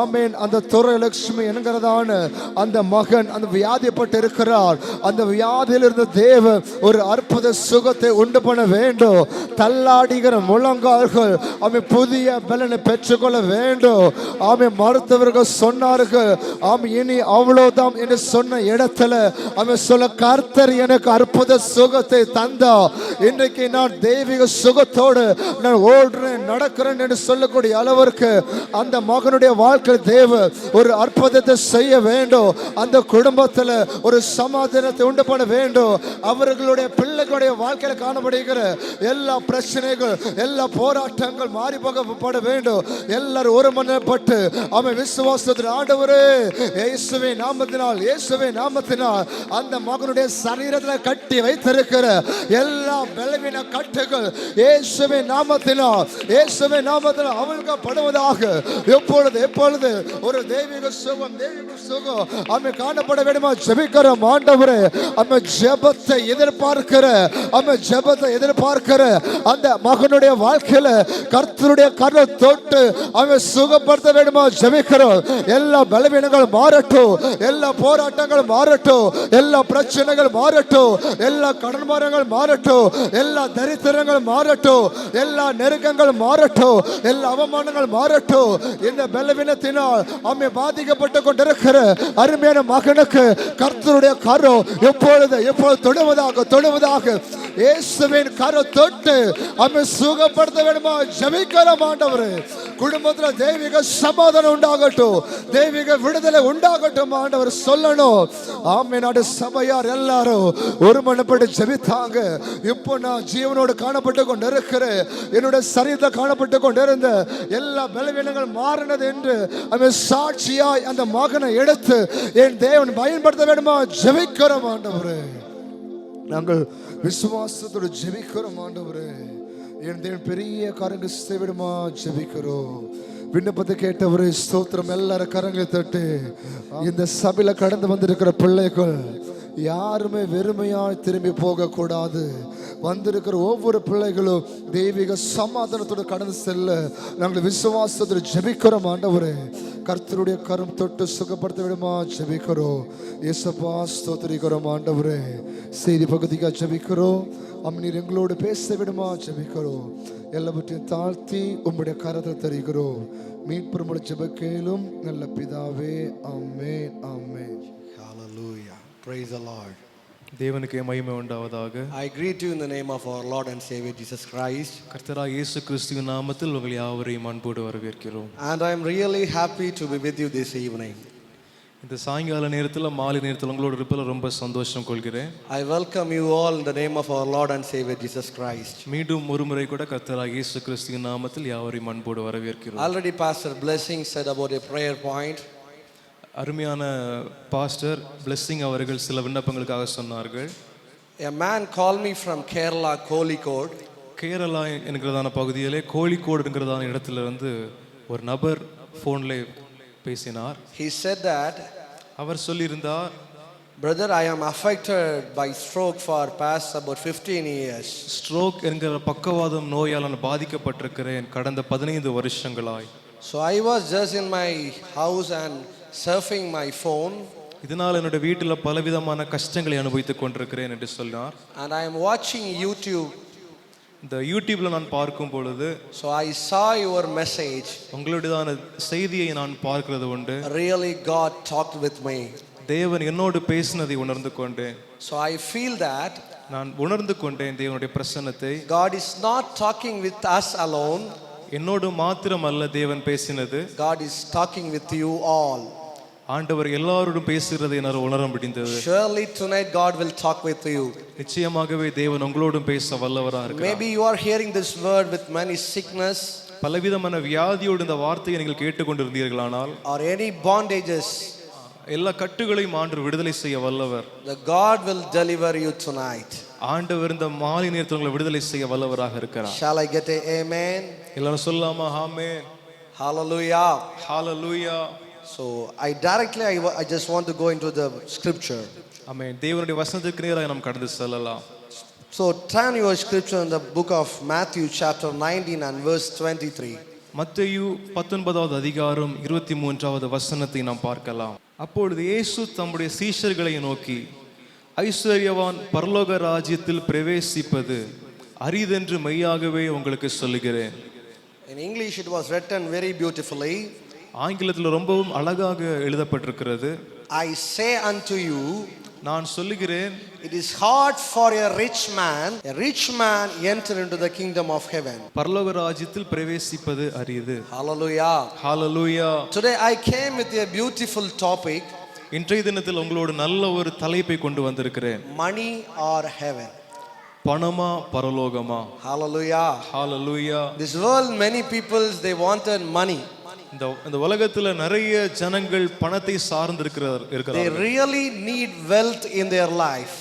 ஆமென். அந்த துரைலட்சுமி என்கிறதான அந்த மகன் அந்த வியாதிப்பட்டு இருக்கிறார். அந்த வியாதியிலிருந்து தேவன் ஒரு அற்புத சுகத்தை உண்டு பண்ண வேண்டும். தள்ளாடுகிற முழங்கால்கள் அவன் புதிய பலனை பெற்றுக்கொள்ள வேண்டும். அவன் மருத்துவர்கள் சொன்னார்கள் அவன் இனி அவ்வளவுதான் என்று சொன்ன இடத்துல அவன் சொல்ல கர்த்தர் எனக்கு அற்புத சுகத்தை தந்தா. இன்றைக்கு நான் தெய்வீக சுகத்தோடு நான் ஓடுறேன் நடக்கிறேன் என்று சொல்லக்கூடிய அளவிற்கு அந்த மகனுடைய வாழ்க்கை தேவன் ஒரு அற்புதத்தை செய்ய வேண்டும். அந்த குடும்பத்தில் ஒரு சமாதானத்தை உண்டு பண்ண வேண்டும். அவர்களுடைய பிள்ளைகளுடைய வாழ்க்கையில் காணப்படுகிற எல்லா பிரச்சனைகள் எல்லா போராட்டங்கள் மாறி போகப்பட வேண்டும். எல்லாரும் ஒருமனப்பட்டு அவன் விசுவாசத்தில் ஆண்டவரே இயேசுவின் நாமத்தினால் அந்த மகனுடைய சரீரத்தில் கட்டி வைத்திருக்கிற எல்லா பலவீன கட்டுகள் இயேசுவின் நாமத்தினால் அவிழ்க்கப்படுவதாக. எப்பொழுது ஒரு தெய்வீக சுகம் அவன் காணப்பட வேண்டுமா ஜெபிக்கிறோம். ஆண்டவரே அவன் ஜெபத்தை எதிர்பார்க்கிற அந்த மகனுடைய வாழ்க்கையில கர்த்தருடைய கரை தொட்டு அவன் சுகப்படுத்த வேண்டுமா ஜெபிக்கிறோம். எல்லா பலவீனங்கள் மாறட்டும், எல்லா போராட்டங்கள் மாறட்டும், எல்லா பிரச்சனைகள் மாறட்டும், எல்லா கடன்பாரங்கள் மாறட்டும், எல்லா தரித்திரங்கள் மாறட்டும், எல்லா நெருக்கங்கள் மாறட்டும், எல்லா அவமானங்கள் மாறட்டும். இந்த பலவீனத்தினால் அவன் பாதிக்கப்பட்டு கொண்டிருக்கிற அருமையான மகனுக்கு கர்த்தருடைய கரம் எப்பொழுது தொடுவதாக இயேசுவின் கரம் தொட்டு அவன் சுகப்படுத்த வேண்டுமா ஜெபிக்கிறோம். ஆண்டவரே குடும்பத்தில் தெய்வீக சமாதானம் உண்டாகட்டும், தெய்வீக விடுதலை உண்டாகட்டும். ஆண்டவர் சொல்லணும். ஆமென். நாடு சபையார் எல்லாரும் ஒருமனப்பட்டு ஜெபித்தாங்க. இப்போ நான் ஜீவனோடு காணப்பட்டு கொண்டு இருக்கிறேன். என்னுடைய சரீரத்தில் காணப்பட்டு கொண்டிருந்த எல்லா பலவீனங்கள் மாறினது என்று அவன் சாட்சியாய் அந்த மகனை எடுத்து என் தேவன் பயன்படுத்த வேண்டுமா ஜெபிக்கிறோம். ஆண்டவரே நாங்கள் விசுவாசத்தோடு ஜெபிக்கிறோம். ஆண்டவரே என் தேவன் பெரிய காரியங்கள் செய்ய வேண்டுமா ஜெபிக்கிறோம். விண்ணப்பத்தை கேட்டவரே ஸ்தோத்திரம். எல்லாரும் கரங்களை தட்டு. இந்த சபையில கடந்து வந்திருக்கிற பிள்ளைகள் யாருமே வெறுமையாய் திரும்பி போக கூடாது. வந்திருக்கிற ஒவ்வொரு பிள்ளைகளும் தெய்வீக சமாதானத்தோடு கடந்து செல்ல நாங்கள் விசுவாசத்தில் ஜெபிக்கிறோம். ஆண்டவரே கர்த்தருடைய கரம் தொட்டு சுகப்படுத்த விடுமா ஜெபிக்கிறோம். இயேசப்பா ஸ்தோத்திரிக்கிறோம். ஆண்டவரே செய்தி பகுதிக்காக ஜெபிக்கிறோம். நீர் எங்களோடு பேச விடுமா ஜெபிக்கிறோம். எல்லாவற்றையும் தாழ்த்தி உம்முடைய கரத்தை தருகிறோம். மீட்பு ஜெப கேளும் நல்ல பிதாவே. ஆமென் ஆமென். Hallelujah. Praise the Lord. தேவனுக்கே மகிமை உண்டாவதாக. I greet you in the name of our Lord and Savior Jesus Christ. கர்த்தராகிய இயேசு கிறிஸ்துவின் நாமத்தில் உங்கள் யாவரையும் அன்போடு வரவேற்கிறோம். And I am really happy to be with you this evening. இந்த சாயங்கால நேரத்தில் மாலை நேரத்தில் உங்களோடு இருப்பதில் ரொம்ப சந்தோஷம் கொள்கிறேன். I welcome you all in the name of our Lord and Savior Jesus Christ. மீண்டும் ஒரு முறை கூட கர்த்தராகிய இயேசு கிறிஸ்துவின் நாமத்தில் யாவரையும் அன்போடு வரவேற்கிறோம். Already Pastor Blessing said about a prayer point. அருமையான பாஸ்டர் பிளெஸிங் அவர்கள் சில விண்ணப்பங்களுக்காக சொன்னார்கள். A man called me from Kerala, Kozhikode. Kerala என்கிறதான பகுதியிலே கோழிக்கோடு என்கிறதான இடத்துல இருந்து ஒரு நபர் ஃபோனில் பேசினார். He said that, அவர் சொல்லியிருந்தார், brother, I am affected by stroke for past about 15 years. Stroke என்கிற பக்கவாதம் நோயால் நான் பாதிக்கப்பட்டிருக்கிறேன் கடந்த 15 வருஷங்களாய். So I was just in my house and surfing my phone. இதனால் என்னோட வீட்டில் பலவிதமான கஷ்டங்களை அனுபவித்துக் கொண்டிருக்கிறேன் என்று சொன்னார். And I am watching YouTube. இந்த யூடியூப்ல நான் பார்க்கும் பொழுது, so I saw your message. உங்களுடையதான செய்தியை நான் பார்க்கிறது உண்டு. Really God talked with me. தேவன் என்னோடு பேசினதை உணர்ந்து கொண்டேன். So I feel that நான் உணர்ந்து கொண்டேன் தேவனுடைய பிரசன்னத்தை. God is not talking with us alone. என்னோடு மாத்திரம் அல்ல தேவன் பேசினது. God is talking with you all. ஆண்டவர் எல்லாரோடும் பேசுகிறதை என்னால் உணர முடிந்தது. Surely tonight God will talk with you. நிச்சயமாகவே தேவன் உங்களோடும் பேச வல்லவராக இருக்கிறார். Maybe you are hearing this word with many sickness. பலவிதமான வியாதியோடு இந்த வார்த்தையை நீங்கள் கேட்டுக்கொண்டிருந்தீர்களானால், or any bondages, எல்லா கட்டுகளையும் ஆண்டவர் விடுதலை செய்ய வல்லவர். The God will deliver you tonight. ஆண்டவர் இந்த மாலை நேரத்தில் உங்களை விடுதலை செய்ய வல்லவராக இருக்கிறார். Shall I get a amen? எல்லாரும் சொல்லலாமா? ஆமென். Hallelujah. Hallelujah. So I just want to go into the scripture. ஆமென். தேவனுடைய வசனத்துக்கு நேராக நாம் கடந்து செல்லலாம். So turn your scripture in the book of Matthew chapter 19 and verse 23. மத்தேயு 19வது அதிகாரம் 23வது வசனத்தை நாம் பார்க்கலாம். அப்பொழுது இயேசு தம்முடைய சீஷர்களை நோக்கி, ஐஸ்வர்யவான் பரலோக ராஜ்யத்தில் பிரவேசிப்பது அரிதென்று மெய்யாகவே உங்களுக்கு சொல்லுகிறேன். In English it was written very beautifully. ஆங்கிலத்தில் ரொம்பவும் அழகாக எழுதப்பட்டிருக்கிறது. I say unto you, நான் சொல்லுகிறேன், it is hard for a rich man enter into the kingdom of heaven. பரலோக ராஜ்யத்தில் பிரவேசிப்பது அரிது. Hallelujah. Hallelujah. Today I came with a beautiful topic. இன்றைய தினத்தில் உங்களோடு நல்ல ஒரு தலைப்பை கொண்டு வந்திருக்கிறேன். Money or heaven? பணமா பரலோகமா? Hallelujah. Hallelujah. This world, many people they wanted money. இந்த உலகத்துல நிறைய ஜனங்கள் பணத்தை சார்ந்து They இருக்கிறார்கள். really need wealth in their life.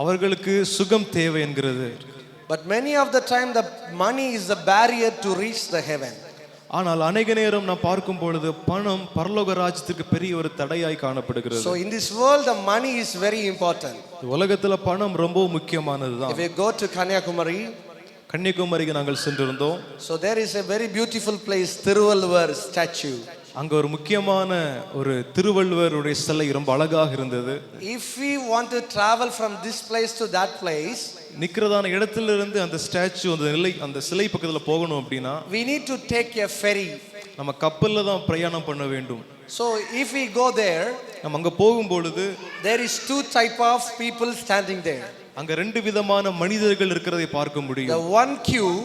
அவர்களுக்கு சுகம் தேவை என்கிறது. But many of the time the money is the barrier to reach the heaven. ஆனால் அநேக நேரம் நாம் பார்க்கும் பொழுது பணம் பரலோக ராஜ்யத்துக்கு பெரிய ஒரு தடையாய் காணப்படுகிறது. So in this world the money is very important. உலகத்துல பணம் ரொம்ப முக்கியமானதுதான். If you go to Kanyakumari, கன்னியாகுமரிக்கு நாங்கள் சென்றிருந்தோம். so there is a very beautiful place, Thiruvalluvar statue. அங்க ஒரு முக்கியமான ஒரு திருவள்ளுவருடைய சிலை ரொம்ப அழகாக இருந்தது. If we want to travel from this place to that place, நிக்கிறதான இடத்துல இருந்து அந்த ஸ்டாச்சு அந்த சிலை பக்கத்துல போகணும் அப்படின்னா we need to take a ferry. நம்ம கப்பல்ல தான் பிரயாணம் பண்ண வேண்டும். So if we go there, நம்ம அங்க போகும் பொழுது there is two type of people standing there. அங்க ரெண்டு விதமான மனிதர்கள் இருக்கிறதை பார்க்க The முடியும். one queue,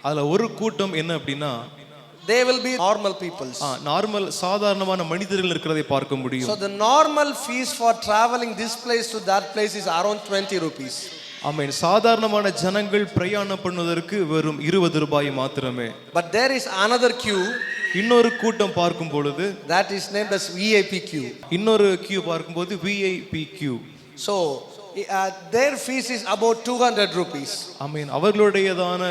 அதுல ஒரு கூட்டம் என்ன அப்படின்னா they will be normal peoples. Normal சாதாரணமான மனிதர்கள் இருக்கிறதை பார்க்க முடியும். So the normal fees for traveling this place to that place is around 20 rupees. ஆமென். சாதாரணமான ஜனங்கள் பிரயாணம் பண்ணுவதற்கு வெறும் 20 ரூபாய் மாத்திரமே. But there is another queue, இன்னொரு கூட்டம் பார்க்கும் பொழுது that is named as VIP queue. இன்னொரு கியூ பார்க்கும்போது VIP கியூ. So their fees is about 200 rupees. ஆமென். அவர்களுடையதான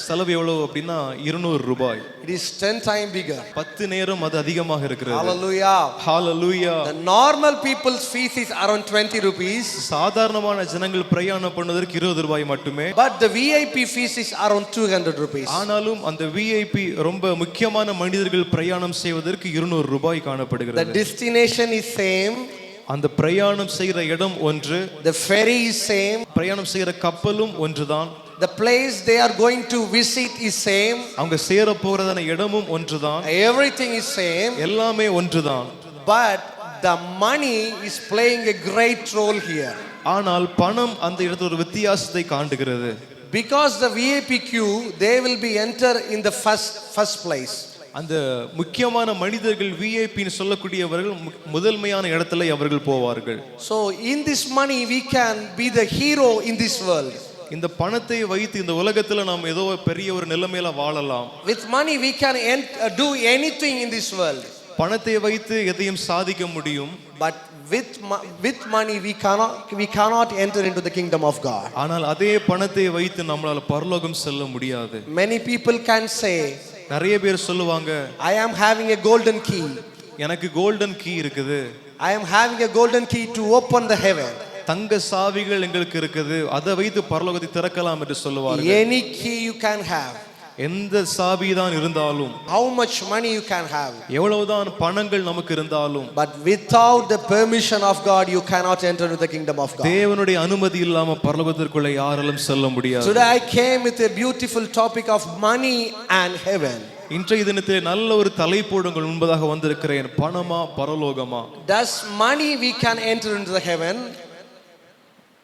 செலவு எவ்வளவு அப்படின்னா 200 ரூபாய். It is 10 times bigger. 10 நேரம் அது அதிகமாக இருக்கிறது. Hallelujah. Hallelujah. The normal people's fees is around 20 rupees. சாதாரணமான ஜனங்கள் பிரயாணம் பண்ணுவதற்கு 20 ரூபாய் மட்டுமே. But the VIP fees is around 200 rupees. ஆனாலும் அந்த VIP ரொம்ப முக்கியமான மனிதர்கள் பிரயாணம் செய்வதற்கு 200 ரூபாய் காணப்படுகிறது. The destination is same. அந்த பிரயாணம் செய்கிற இடம் ஒன்று. The ferry is same. பிரயாணம் செய்கிற கப்பலும் ஒன்றுதான். The place they are going to visit is same. அவங்க சேர போறதான இடமும் ஒன்றுதான். Everything is same. எல்லாமே ஒன்றுதான். But the money is playing a great role here. ஆனால் பணம் அந்த இடத்துல ஒரு வித்தியாசத்தை காட்டுகிறது. Because the VIP queue, they will be enter in the first place. அந்த முக்கியமான மனிதர்கள் VIP ன்னு சொல்லக்கூடியவர்கள் முதன்மையான இடத்துல அவர்கள் போவார்கள். So in this money we can be the hero in this world. இந்த பணத்தை வைத்து இந்த உலகத்துல நாம் ஏதோ பெரிய ஒரு நிலைமையில வாழலாம். With money we can do anything in this world. பணத்தை வைத்து எதையும் சாதிக்க முடியும். But with money we cannot enter into the kingdom of God. ஆனால் அதே பணத்தை வைத்து நம்மளால பரலோகம் செல்ல முடியாது. Many people can say, நிறைய பேர் சொல்லுவாங்க, I am having a golden key. எனக்கு கோல்டன் கீ இருக்குது. I am having a golden key to open the heaven. தங்க சாவிகள் எங்களுக்கு இருக்குது, அதை வைத்து பரலோகத்தை திறக்கலாம் என்று சொல்லுவார்கள். Any key you can have. எந்த சாவி தான் இருந்தாலும், how much money you can have, எவ்வளவுதான் பணங்கள் நமக்கு இருந்தாலும், but without the permission of God you cannot enter into the kingdom of God. தேவனுடைய அனுமதி இல்லாம பரலோகத்திற்குள்ள யாராலும் செல்ல முடியாது. Today I came with a beautiful topic of money and heaven. இன்றைய தினத்திலே நல்ல ஒரு தலைப்போடு உங்கள் முன்பதாக வந்திருக்கிறேன். பணமா பரலோகமா? Does money we can enter into the heaven?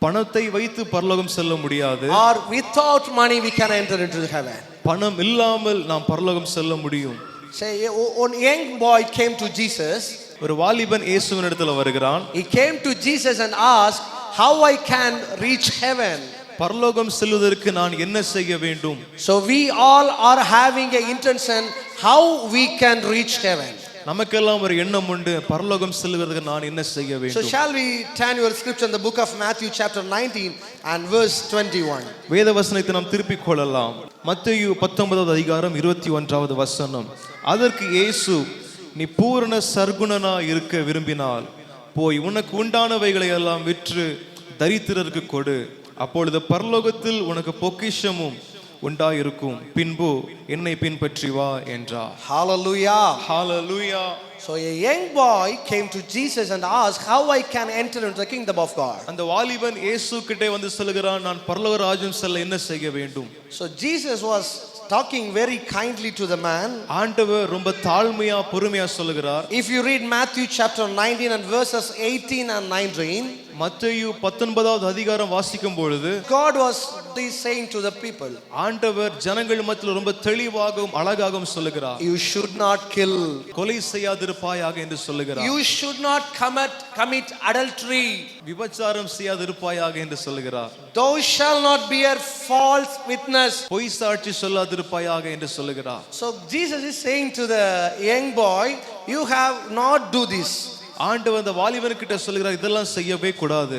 பணத்தை வைத்து பரலோகம் செல்ல முடியாது. Or without money we can enter into the heaven? பணம் இல்லாமல் நாம் பரலோகம் செல்ல முடியும். Say one young boy came to Jesus. ஒரு வாலிபன் இயேசுவினிடத்தில் வருகிறான். He came to Jesus and asked, how I can reach heaven? பரலோகம் செல்வதற்கு நான் என்ன செய்ய வேண்டும்? So we all are having a intention how we can reach heaven. நமக்கெல்லாம் ஒரு எண்ணம் உண்டு, பரலோகம் செல்வதற்கு நான் என்ன செய்ய So வேண்டும்? shall we turn your scripture in the book of Matthew chapter 19 and verse 21. வேத வசனத்தை நாம் திருப்பிக் கொள்ளலாம். மத்தேயு 19வது அதிகாரம் 21வது வசனம். அதற்கு இயேசு, நீ பூரண சர்க்குணனா இருக்க விரும்பினால் போய் உனக்கு உண்டானவைகளை எல்லாம் விற்று தரித்திரருக்கு கொடு, அப்பொழுது பரலோகத்தில் உனக்கு பொக்கிஷமும் உண்டாயிருக்கும், பின்பு என்னை பின்பற்றி வா என்றார். Hallelujah. Hallelujah. So a young boy came to Jesus and asked, how I can enter into the kingdom of God. அந்த வாலிபன் இயேசு கிட்டே வந்து சொல்கிறான், நான் பரலோக ராஜ்யம் செல்ல என்ன செய்ய வேண்டும்? So Jesus was talking very kindly to the man. ஆண்டவர் ரொம்ப தாழ்மையா பொறுமையா சொல்லுகிறார். If you read Matthew chapter 19 and verses 18 and 19, மத்தேயு 19வது அதிகாரம் வாசிக்கும் பொழுது God was saying to the people, ஆண்டவர் ஜனங்கள் மத்தியில் ரொம்ப தெளிவாகவும் அழகாகவும் சொல்லுகிறார். you should not kill, கொலை செய்யாதிருப்பாயாக என்று சொல்லுகிறார். you should not commit adultery, விபச்சாரம் செய்யாதிருப்பாயாக என்று சொல்லுகிறார். thou shall not bear false witness. பொய் சாட்சி சொல்லாதிருப்பாயாக என்று சொல்லுகிறார். So Jesus is saying to the young boy, you have not do this. ஆண்டவர் அந்த வாலிபன் கிட்ட சொல்லுகிறார், இதெல்லாம் செய்யவே கூடாது.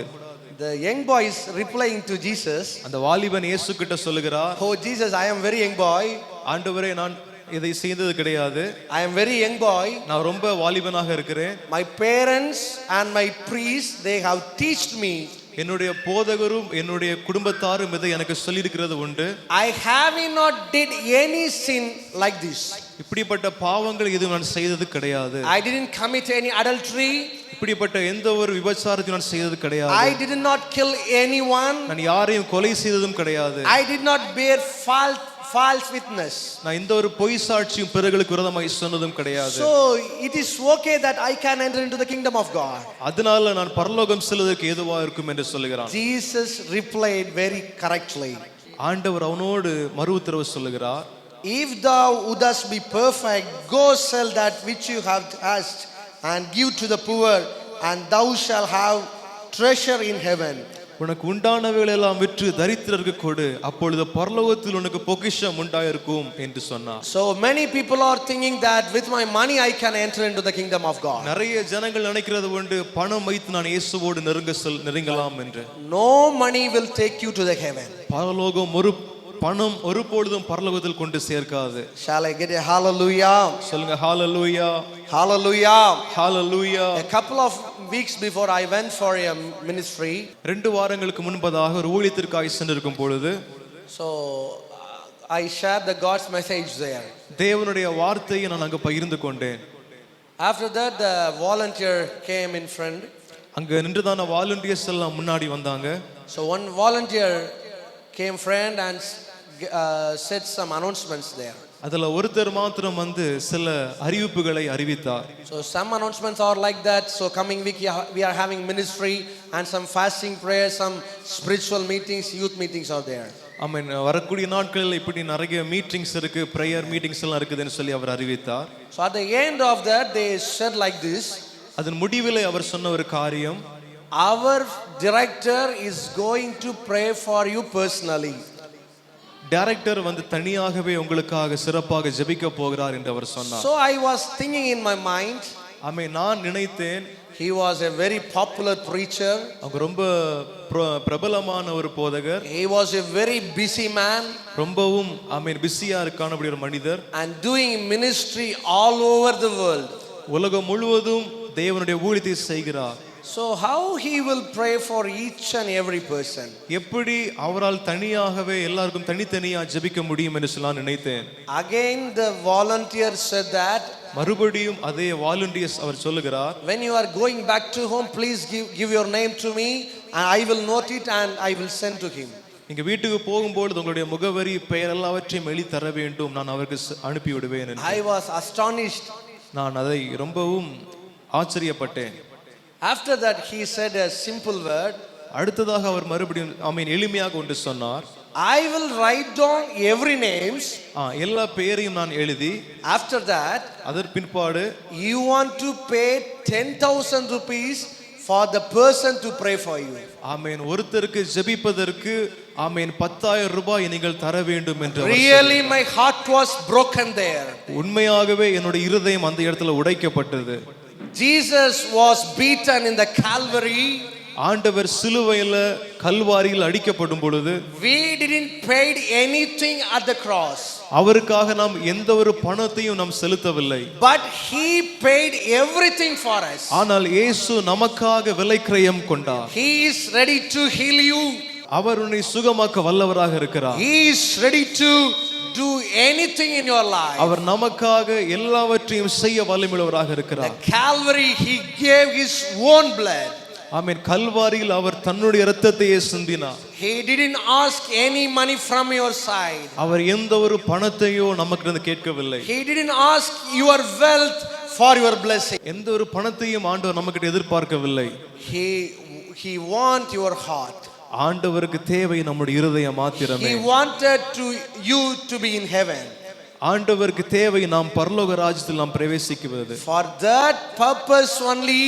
The young boy is replying to Jesus, அந்த வாலிபன் இயேசு கிட்ட சொல்லுகிறார், oh Jesus, I am very young boy, ஆண்டவரே நான் இதை செய்தது கிடையாது, I am very young boy, நான் ரொம்ப வாலிபனாக இருக்கிறேன், my parents and my priests, they have taught me, என்னுடைய போதகரும் என்னுடைய குடும்பத்தாரும் இதை எனக்கு சொல்லியிருக்கிறது உண்டு, I have not did any sin like this, இப்படிப்பட்ட பாவங்கள் எதுவும் நான் செய்தது கிடையாது, I didn't commit any adultery, இப்படிப்பட்ட எந்த ஒரு விபச்சாரத்தையும் நான் செய்தது கிடையாது, I did not kill anyone, நான் யாரையும் கொலை செய்ததும் கிடையாது, I did not bear false witness. நான் எந்த ஒரு பொய் சாட்சியும் பிறர்களுக்கு விரோதமாய் சொன்னதும் கிடையாது. So it is okay that I can enter into the kingdom of God. அதனால நான் பரலோகம் செல்வதற்கு ஏதுவா இருக்கும் என்று சொல்லுகிறான். Jesus replied very correctly. ஆண்டவர் அவனோடு மறு உத்தரவு சொல்லுகிறார், if thou wouldst be perfect, go sell that which you have hast and give to the poor, and thou shalt have treasure in heaven. உனக்கு உண்டானவைகளை எல்லாம் விற்று தரித்திரருக்கு கொடு, அப்பொழுது பரலோகத்தில் உனக்கு பொக்கிஷம் உண்டாயிருக்கும் என்று சொன்னார். So many people are thinking that with my money I can enter into the kingdom of God. நிறைய ஜனங்கள் நினைக்கிறது உண்டு, பணம் வைத்து நான் இயேசுவோடு நெருங்கலாம் என்று. No money will take you to the heaven. பரலோகம் பணம் ஒருபொழுதும் பரலோகத்தில் கொண்டு சேர்க்காது. Shall I get a hallelujah? சொல்லுங்க ஹalleluya. Hallelujah. Hallelujah. A couple of weeks before I went for a ministry. 2 வாரங்களுக்கு முன்பதாக ஒரு ஊழியத்திற்காக சென்றிருக்கும் பொழுது, So I shared the God's message there. தேவனுடைய வார்த்தையை நான் அங்க பகிர்ந்து கொண்டேன். After that the volunteer came in front. அங்க நின்றுதான வாலண்டியர்ஸ் எல்லாம் முன்னாடி வந்தாங்க. So one volunteer came friend and said some announcements there. அதுல ஒருத்தர் மாத்திரம் வந்து சில அறிவிப்புகளை அறிவித்தார். So some announcements are like that. So coming week we are having ministry and some fasting prayers, some spiritual meetings, youth meetings are there. ஆமென். வரக்கூடிய நாட்களில் இப்படி நிறைய மீட்டிங்ஸ் இருக்கு, பிரேயர் மீட்டிங்ஸ் எல்லாம் இருக்குதுன்னு சொல்லி அவர் அறிவித்தார். So at the end of that they said like this. அதன் முடிவிலே அவர் சொன்ன ஒரு காரியம், our director is going to pray for you personally. Director வந்து தனியாகவே உங்களுக்காக சிறப்பாக ஜெபிக்க போகிறார் என்று அவர் சொன்னார். So I was thinking in my mind, ஆமென், நான் நினைத்தேன் he was a very popular preacher, அவங்க ரொம்ப பிரபலமான ஒரு போதகர், he was a very busy man, ரொம்பவும் ஆமென் பிஸியா இருக்கான அப்படி ஒரு மனிதர், and doing ministry all over the world. உலகம் முழுவதும் தேவனுடைய ஊழியத்தை செய்கிறார். So how he will pray for each and every person? எப்படி அவரால் தனியாகவே எல்லாருக்கும் தனித்தனியா ஜெபிக்க முடியும் என்று நான் நினைத்தேன். Again the volunteer said that, மறுபடியும் அதே வாலண்டியர்ஸ் அவர் சொல்லுகிறார், when you are going back to home, please give your name to me and I will note it and I will send to him. நீங்க வீட்டுக்கு போகும்போது உங்களுடைய முகவரி பெயர் எல்லாவற்றையும் எழுதி தர வேண்டும், நான் அவருக்கு அனுப்பி விடுவேன் என்று. I was astonished. நான் அதை ரொம்பவும் ஆச்சரியப்பட்டேன். After that he said a simple word. அடுத்ததாக அவர் மறுபடியும் ஆமென் எளிமையாக ஒன்று சொன்னார், I will write down every names. எல்லா பெயரையும் நான் எழுதி, after that அதன் பின்பாடு you want to pay 10,000 rupees for the person to pray for you. ஆமென். ஒருத்தருக்கு ஜெபிப்பதற்கு ஆமென் 10,000 ரூபாய் நீங்கள் தர வேண்டும் என்று அவர் Really my heart was broken there. உண்மையாகவே என்னுடைய இருதயம் அந்த இடத்துல உடைக்கப்பட்டது. Jesus was beaten in the Calvary. ஆண்டவர் சிலுவையில கல்வாரியில் அடிக்கப்படும் பொழுது We didn't paid anything at the cross. அவருக்காக நாம் எந்த ஒரு பணத்தையும் நாம் செலுத்தவில்லை. But he paid everything for us. ஆனால் இயேசு நமக்காக விலைக்கிரயம் கொண்டார். He is ready to heal you. அவர் உன்னை சுகமாக்க வல்லவராக இருக்கிறார். He is ready to do anything in your life. அவர் நமக்காக எல்லாவற்றையும் செய்ய வல்லமையுள்ளவராக இருக்கிறார். The Calvary he gave his own blood. ஆமென். கல்வாரியில் அவர் தன்னுடைய இரத்தத்தையே சிந்தினார். He didn't ask any money from your side. அவர் எந்த ஒரு பணத்தையோ நமக்கு கேட்கவில்லை. He didn't ask your wealth for your blessing. எந்த ஒரு பணத்தையும் ஆண்டவர் நமக்கு எதிர்பார்க்கவில்லை. He want your heart. ஆண்டவருக்கு தேவை நம்முடைய இருதயம் மாத்திரமே. He wanted you to be in heaven. ஆண்டவருக்கு தேவை நாம் பரலோக ராஜ்யத்தில் நாம் பிரவேசிக்குவது. For that purpose only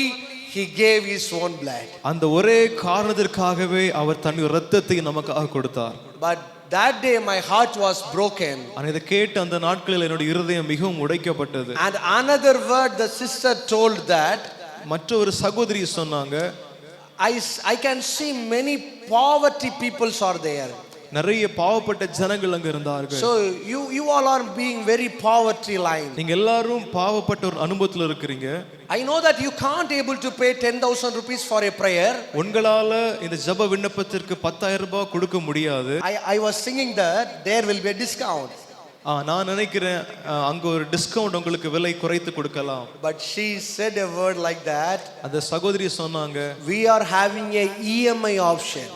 he gave his own blood. அந்த ஒரே காரணத்திற்காகவே அவர் தன்னுடைய இரத்தத்தை நமக்காக கொடுத்தார். But that day my heart was broken. இதை கேட்டு அந்த நாட்களில் என்னுடைய இருதயம் மிகவும் உடைக்கப்பட்டது. And another word the sister told that மற்ற ஒரு சகோதரி சொன்னாங்க, I can see many poverty peoples are there. நிறைய பாவப்பட்ட ஜனங்கள் அங்க இருந்தார்கள். So you all are being very poverty line. நீங்க எல்லாரும் பாவப்பட்ட ஒரு அனுபவத்துல இருக்கீங்க. I know that you can't able to pay 10,000 rupees for a prayer. உங்களால இந்த ஜெப விண்ணப்பத்திற்கு 10,000 ரூபாய் கொடுக்க முடியாது. I was thinking that there will be a discount. நான் நினைக்கிறேன் அங்க ஒரு டிஸ்கவுண்ட் உங்களுக்கு விலை குறைத்து கொடுக்கலாம். But she said a word like that. அந்த சகோதரி சொன்னாங்க, We are having a EMI option.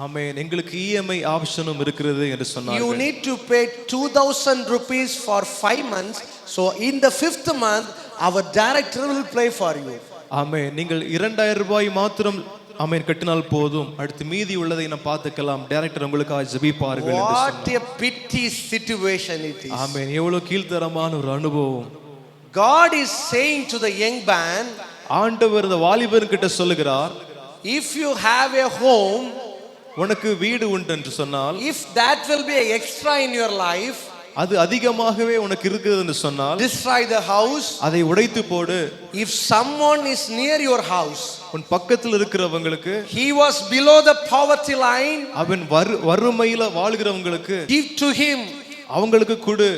ஆமென், எங்களுக்கு EMI ஆப்ஷனும் இருக்கிறது என்று சொன்னாங்க. You need to pay 2,000 rupees for 5 months. So in the 5th month our director will pay for you. ஆமென். நீங்கள் 2,000 ரூபாய் மாத்திரம் ஆமென் கட்டினால் போதும், அடுத்து மீதி உள்ளதை நாம் பார்த்துக்கலாம், டைரக்டர் உங்களுக்காக ஜெபிப்பார்கள் என்று சொன்னார். What a pity situation it is. ஆமென். எவ்வளவு கீழ்த்தரமான ஒரு அனுபவம். God is saying to the young man, ஆண்டவர் இந்த வாலிபன் கிட்ட சொல்லுகிறார், if you have a home, உனக்கு வீடு உண்டு என்று சொன்னால், if that will be an extra in your life, அது அதிகமாகவே உனக்கு இருக்குது என்று சொன்னால், destroy the house. அதை உடைத்து போடு. If someone is near your house, உன் பக்கத்தில் இருக்கிறவங்களுக்கு, he was below the poverty line, அவன் வறுமையில வாழ்கிறவங்களுக்கு give to him. அவங்களுக்கு கொடு.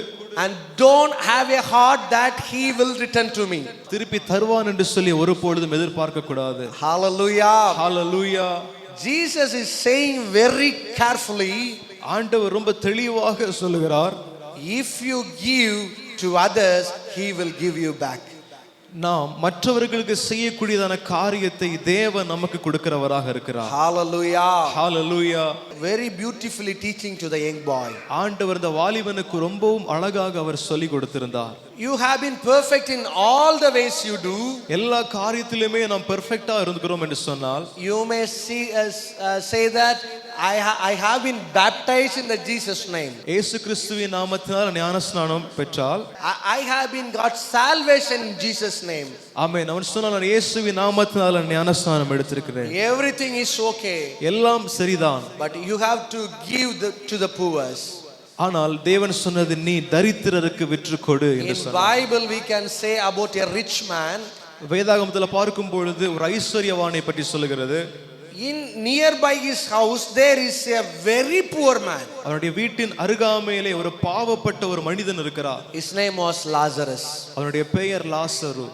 And don't have a heart that he will return to me. திருப்பி தருவான் என்று சொல்லி ஒருபொழுதும் எதிர்பார்க்க கூடாது. Hallelujah. Hallelujah. Jesus is saying very carefully, ஆண்டவர் ரொம்ப தெளிவாக சொல்லுகிறார், if you give to others, he will give you back. நாம் மற்றவர்களுக்கு செய்யக்கூடியதான காரியத்தை தேவன் நமக்கு கொடுக்கிறவராக இருக்கிறார். Hallelujah. Hallelujah. Very beautifully teaching to the young boy. ஆண்டவர் இந்த வாலிபனுக்கு ரொம்பவும் அழகாக அவர் சொல்லி கொடுத்திருந்தார். You have been perfect in all the ways you do. எல்லா காரியத்திலுமே நாம் பெர்ஃபெக்ட்டா இருந்துக்கிறோம் என்று சொன்னால், You may say that I have been baptized in the Jesus name. இயேசு கிறிஸ்துவின் நாமத்தினால் ஞானஸ்நானம் பெற்றால், I have been got salvation in Jesus name. ஆமென். அவன் சொன்னான், நான் இயேசுவின் நாமத்தினால் ஞானஸ்நானம் எடுத்திருக்கிறேன். Everything is okay. எல்லாம் சரிதான். But you have to give to the poor. ஆனால் தேவன் சொன்னது, நீ தரித்திரருக்கு விற்று கொடு என்று In சொன்னார். Bible we can say about a rich man. வேதாகமத்தில் பார்க்கும் பொழுது ஒரு ஐஸ்வர்யவானை பற்றி சொல்லுகிறது. In nearby his house there is a very poor man. அவருடைய வீட்டின் அருகாமையிலே ஒரு பாவப்பட்ட ஒரு மனிதன் இருக்கிறார். His name was Lazarus. அவருடைய பெயர் லாசரு.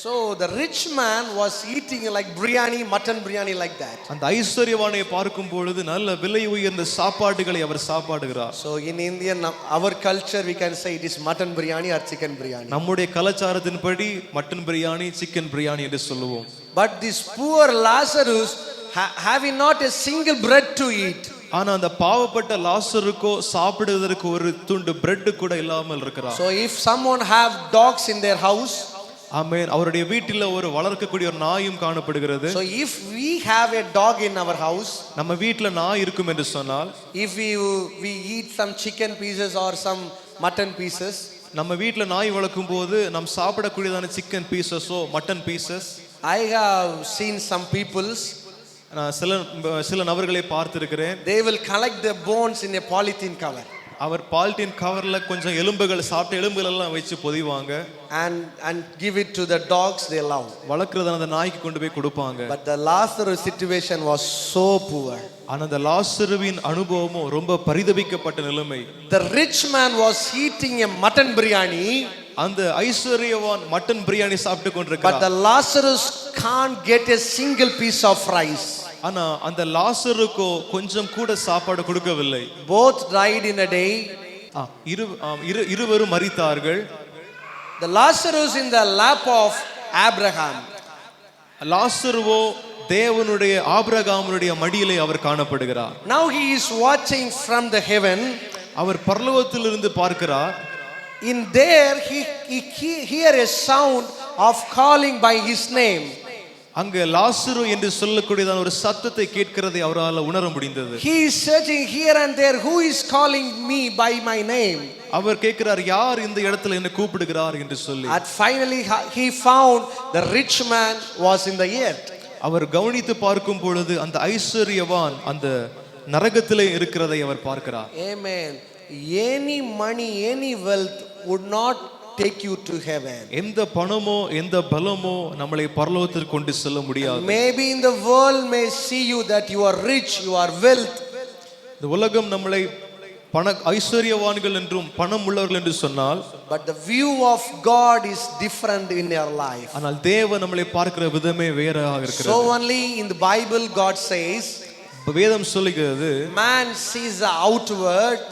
So the rich man was eating like biryani, mutton biryani like that. அந்த ஐஸ்வர்யவானை பார்க்கும் பொழுது நல்ல விலை உயர்ந்த சாப்பாடுகளை அவர் சாப்பிடுகிறார். So in Indian our culture we can say it is mutton biryani or chicken biryani. நம்முடைய கலாச்சாரத்தின்படி mutton biryani, chicken biryani என்று சொல்லுவோம். But this poor Lazarus having not a single bread to eat. ஆனா அந்த பாவப்பட்ட லாசருக்கோ சாப்பிடுவதற்கு ஒரு துண்டு பிரெட் கூட இல்லாமல் இருக்கிறார். So if someone have dogs in their house, ஆமென், அவருடைய வீட்டில் ஒரு வளர்க்கக்கூடிய ஒரு நாயும் காணப்படுகிறது. so if we have a dog in our house, நம்ம வீட்டில் நாய் இருக்கும் என்று சொன்னால், if we eat some chicken pieces or some mutton pieces, நம்ம வீட்டில் நாய் வளர்க்கும் போது நாம் சாப்பிடக்கூடியதான சிக்கன் பீசஸோ mutton pieces, I have seen some peoples, நான் சில நபர்களை பார்த்திருக்கிறேன். they will collect the bones in a polythene cover அவர் பாலித்தீன் கவர்ல கொஞ்சம் எலும்புகள் சாப்பிட்ட எலும்புகள் எல்லாம் வச்சு பொதிவாங்க. and give it to the dogs they love. வளர்க்கறத அந்த நாய்க்கு கொண்டு போய் கொடுப்பாங்க. But the Lazarus situation was so poor. ஆனா அந்த லாசருவின் அனுபவமும் ரொம்ப பரிதபிக்கப்பட்ட நிலைமை. The rich man was eating a mutton biryani, அந்த ஐஸ்வர்யவான் மட்டன் பிரியாணி சாப்பிட்டு but கொண்டிருக்கிறார். the Lazarus can't get a single piece of rice. ஆனா அந்த லாசருக்கு கொஞ்சம் கூட சாப்பாடு கொடுக்கவில்லை. Both died in a day. இருவரும் மரித்தார்கள். The Lazarus in the lap of Abraham. லாசருவோ தேவனுடைய ஆபிரகாமுடைய மடியிலே அவர் காணப்படுகிறார். Now he is watching from the heaven. அவர் பரலோகத்திலிருந்து பார்க்கிறார். In there he hear a sound of calling by his name. அங்க லாசரு என்று சொல்லக்கூடியதான ஒரு சத்தத்தை கேட்கிறதை அவரால் உணர முடிந்தது. He is searching here and there, who is calling me by my name? அவர் கேட்கிறார், யார் இந்த இடத்துல என்ன கூப்பிடுகிறார் என்று சொல்லி. And finally he found the rich man was in the earth. அவர் கவனித்து பார்க்கும் பொழுது அந்த ஐஸ்வர்யவான் அந்த நரகத்திலே இருக்கிறதை அவர் பார்க்கிறார். Amen. Any money, any wealth would not take you to heaven. எந்த பணமோ எந்த பலமோ நம்மளை பரலோகத்திற்கு கொண்டு செல்ல முடியாது. Maybe in the world may see you that you are rich, you are wealth. இந்த உலகம் நம்மளை ஐஸ்வர்யவான்கள் என்றும் பணம் உள்ளவர்கள் என்று சொன்னால், but the view of God is different in your life. ஆனால் தேவன் நம்மளை பார்க்கிற விதமே வேறாக இருக்கிறது. So only in the Bible God says, வேதம் சொல்லுகிறது, man sees the outward,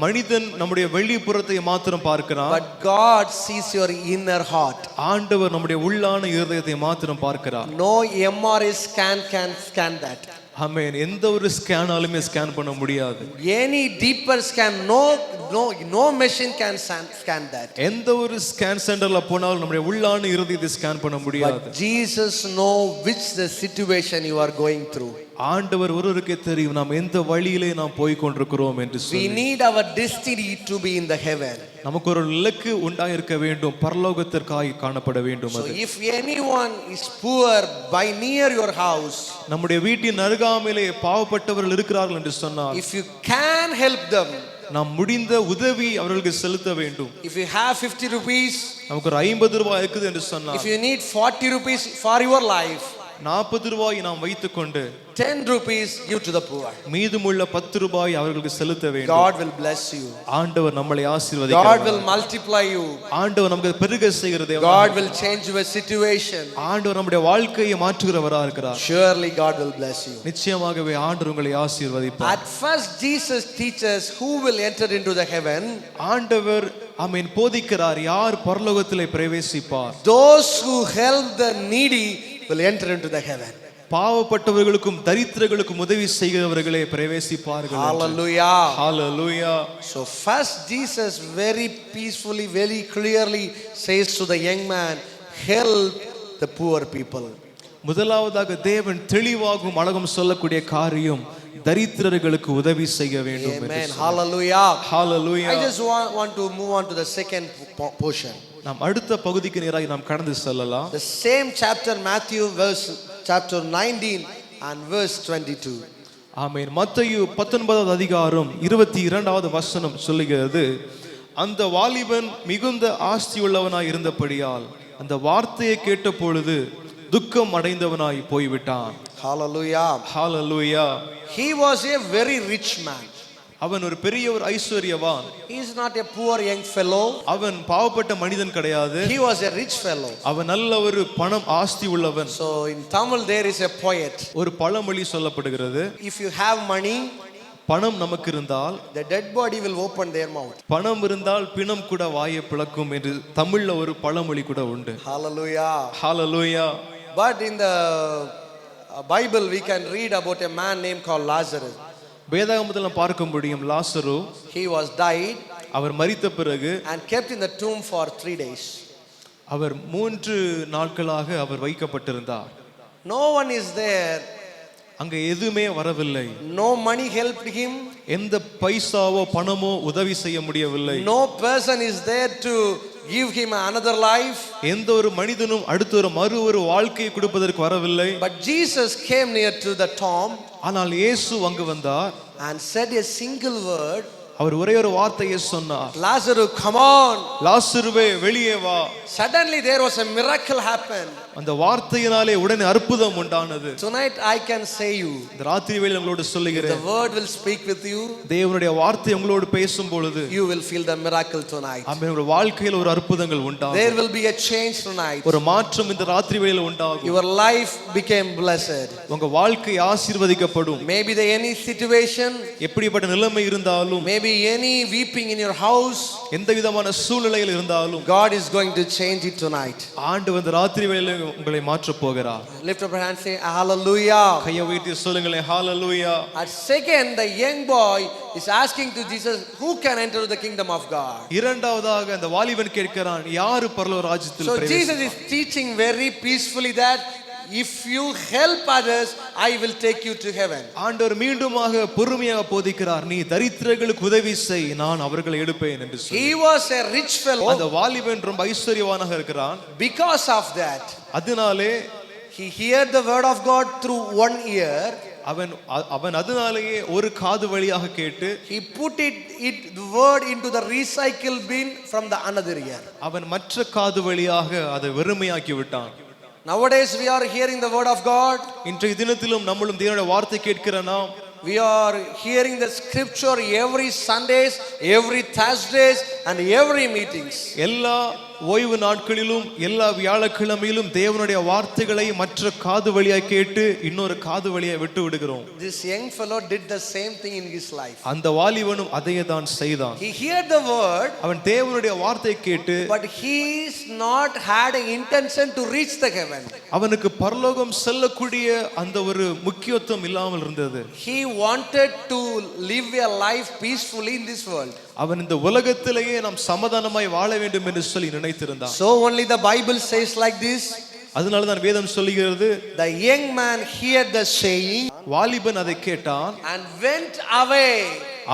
மனிதன் நம்முடைய வெளிப்புறத்தை மாத்திரம் பார்க்கிறான், but God sees your inner heart. ஆண்டவர் நம்முடைய உள்ளான இதயத்தை மாத்திரம் பார்க்கிறார். No MRI scan can scan that. ஆமென். எந்த ஒரு ஸ்கேனாலுமே ஸ்கேன் பண்ண முடியாது. Any deeper scan, no machine can scan that. எந்த ஒரு ஸ்கேன் சென்டர்ல போனாலும் நம்முடைய உள்ளான இதயத்தை ஸ்கேன் பண்ண முடியாது. But Jesus know which the situation you are going through. ஆண்டவர் ஒருவருக்கே தெரியும் நாம் எந்த வழியிலே நாம் போய் கொண்டிருக்கிறோம் என்று சொல்லி. We need our destiny to be in the heaven. நமக்கு ஒரு இலக்கு உண்டாயிருக்க வேண்டும், பரலோகத்திற்காய் காணப்பட வேண்டும். So if anyone is poor by near your house, நம்முடைய வீட்டின் அருகாமையிலே பாவப்பட்டவர்கள் இருக்கிறார்கள் என்று சொன்னால், if you can help them, நாம் முடிந்த உதவி அவர்களுக்கு செலுத்த வேண்டும். if you have 50 rupees, நமக்கு ஒரு 50 ரூபாய் இருக்குது என்று சொன்னால், if you need 40 rupees for your life, 40 ரூபாய் நாம் வைத்துக்கொண்டு 10 rupees give to the poor. மீதமுள்ள 10 ரூபாய் அவர்களுக்கு செலுத்த வேண்டும். God will bless you. ஆண்டவர் நம்மை ஆசீர்வதிக்கிறார். God will multiply you. ஆண்டவர் நமக்கு பெருக செய்கிற தேவன். God will change your situation. ஆண்டவர் நம்முடைய வாழ்க்கையை மாற்றுகிறவராக இருக்கிறார். Surely God will bless you. நிச்சயமாகவே ஆண்டவர் உங்களை ஆசீர்வதிப்பார். At first Jesus teaches who will enter into the heaven. ஆண்டவர் ஆமென் போதிக்கிறார், யார் பரலோகத்திலே பிரவேசிப்பார். Those who help the needy will enter into the heaven. பாவப்பட்டவர்களுக்கும் தரித்திரர்களுக்கும் உதவி செய்கிறவர்களே பிரவேசிப்பார்கள். Hallelujah. Hallelujah. So first Jesus very peacefully, very clearly says to the young man, help the poor people. முதலாவதாக தேவன் தெளிவாகவும் அழகும் சொல்லக்கூடிய காரியம் தரித்திரர்களுக்கு உதவி செய்ய வேண்டும். Amen. Hallelujah. Hallelujah. I just want to move on to the second portion. நாம் அடுத்த பகுதிக்கு நேராக நாம் கடந்து செல்லலாம். The same chapter, Matthew chapter 19 and verse 22. ஆமென். மத்தேயு 19வது அதிகாரம் 22வது வசனம் சொல்லுகிறது, அந்த வாலிபன் மிகுந்த ஆஸ்தியுள்ளவனாய் இருந்தபடியால் அந்த வார்த்தையை கேட்ட பொழுது துக்கம் அடைந்தவனாய் போய்விட்டான். Hallelujah. Hallelujah. He was a very rich man. அவன் ஒரு பெரிய ஒரு ஐஸ்வர்யவான். He is not a poor young fellow. அவன் பாவப்பட்ட மனிதன் கிடையாது. He was a rich fellow. அவன் நல்ல ஒரு பணம் ஆஸ்தி உள்ளவன். So in Tamil there is a poet. ஒரு பழமொழி சொல்லப்படுகிறது, If you have money, பணம் நமக்கு இருந்தால் the dead body will open their mouth. பணம் இருந்தால் பிணம் கூட வாயை பிளக்கும் என்று தமிழ்ல ஒரு பழமொழி கூட உண்டு. Hallelujah. Hallelujah. But in the Bible we can read about a man named called Lazarus. வேதாகமத்தில் நாம் பார்க்க முடியும், லாசரு He was died அவர் மரித்த பிறகு and kept in the tomb for 3 days. அவர் 3 நாட்களாக அவர் வைக்கப்பட்டிருந்தார். No one is there. அங்க எதுவுமே வரவில்லை. No money helped him. எந்த பைசாவோ பணமோ உதவி செய்ய முடியவில்லை. No person is there to give him another life. எந்த ஒரு மனிதனும் அடுத்த ஒரு வாழ்க்கையை கொடுப்பதற்கு வரவில்லை. But Jesus came near to the tomb ஆனால் இயேசு அங்கு வந்தார். and said a single word. அவர் ஒரே ஒரு வார்த்தையை சொன்னார். Lazarus, come on. லாசருவே வெளியே வா. Suddenly there was a miracle happen. அந்த வார்த்தையினாலே உடனே அற்புதம் உண்டானது. Tonight I can say you. இந்த ராத்திரி வேளையில் உங்களோடு சொல்லுகிறேன். The word will speak with you. தேவனுடைய வார்த்தை உங்களோடு பேசும் பொழுது you will feel the miracle tonight. ஆமென். உங்கள் வாழ்க்கையில் ஒரு அற்புதங்கள் உண்டாகும். There will be a change tonight. ஒரு மாற்றம் இந்த ராத்திரி வேளையில் உண்டாகும். Your life became blessed. உங்க வாழ்க்கை ஆசீர்வதிக்கப்படும். Maybe the any situation, எப்படிப்பட்ட நிலைமை இருந்தாலும், maybe any weeping in your house, எந்த விதமான சூழ்நிலையில் இருந்தாலும், God is going to change it tonight. ஆண்டவர் இந்த ராத்திரி வேளையில் உங்களை மாற்றப் போகிறார். Lift up your hand, say hallelujah. கையை உயர்த்தி சொல்லுங்களேன் ஹalleluya. At second, the young boy is asking to Jesus, who can enter the kingdom of God? இரண்டாவதாக அந்த வாலிபன் கேட்கிறான், யார் பரலோக ராஜ்யத்தில் So பிரவேசிப்பார்? Jesus is teaching very peacefully that if you help others, I will take you to heaven. ஆண்டவர் மீண்டுமாக பொறுமையாக போதிக்கிறார், நீ தரித்திரர்களுக்கு உதவி செய், நான் அவர்களை எடுப்பேன் என்று சொல்லி. He was a rich fellow. அந்த வாலிபன் ரொம்ப ஐஸ்வரியவானாக இருக்கிறான். Because of that, அதனாலே he heard the word of God through one ear. அவன் அதனாலேயே ஒரு காது வழியாக கேட்டு, he put the word into the recycle bin from the another ear. அவன் மற்ற காது வழியாக அதை வெறுமையாக்கி விட்டான். Nowadays we are hearing the word of God. இன்றைய தினத்திலும் நம்மளும் தேவனுடைய வார்த்தை கேட்கிற நாம், we are hearing the scripture every Sundays, every Thursdays and every meetings. எல்லா ஓய்வு நாட்களிலும் எல்லா வியாழக்கிழமையிலும் தேவனுடைய வார்த்தைகளை மற்ற காது வழியாக கேட்டு இன்னொரு காது வழியாக விட்டு விடுகிறோம். This young fellow did the same thing in his life. அந்த வாலிபனும் அதையே தான் செய்தான். He heard the word, அவன் தேவனுடைய வார்த்தையை கேட்டு, but he is not had an intention to reach the heaven. அவனுக்கு பரலோகம் செல்லக்கூடிய அந்த ஒரு முக்கியத்துவம் இல்லாமல் இருந்தது. He wanted to live a life peacefully in this world. அவன் இந்த உலகத்திலேயே நாம் சமாதானமாய் வாழ வேண்டும் என்று சொல்லி நினைத்திருந்தான். So only the Bible says like this. அதனால தான் வேதம் சொல்லுகிறது, the young man heard the saying, வாலிபன் அதை கேட்டான் and went away.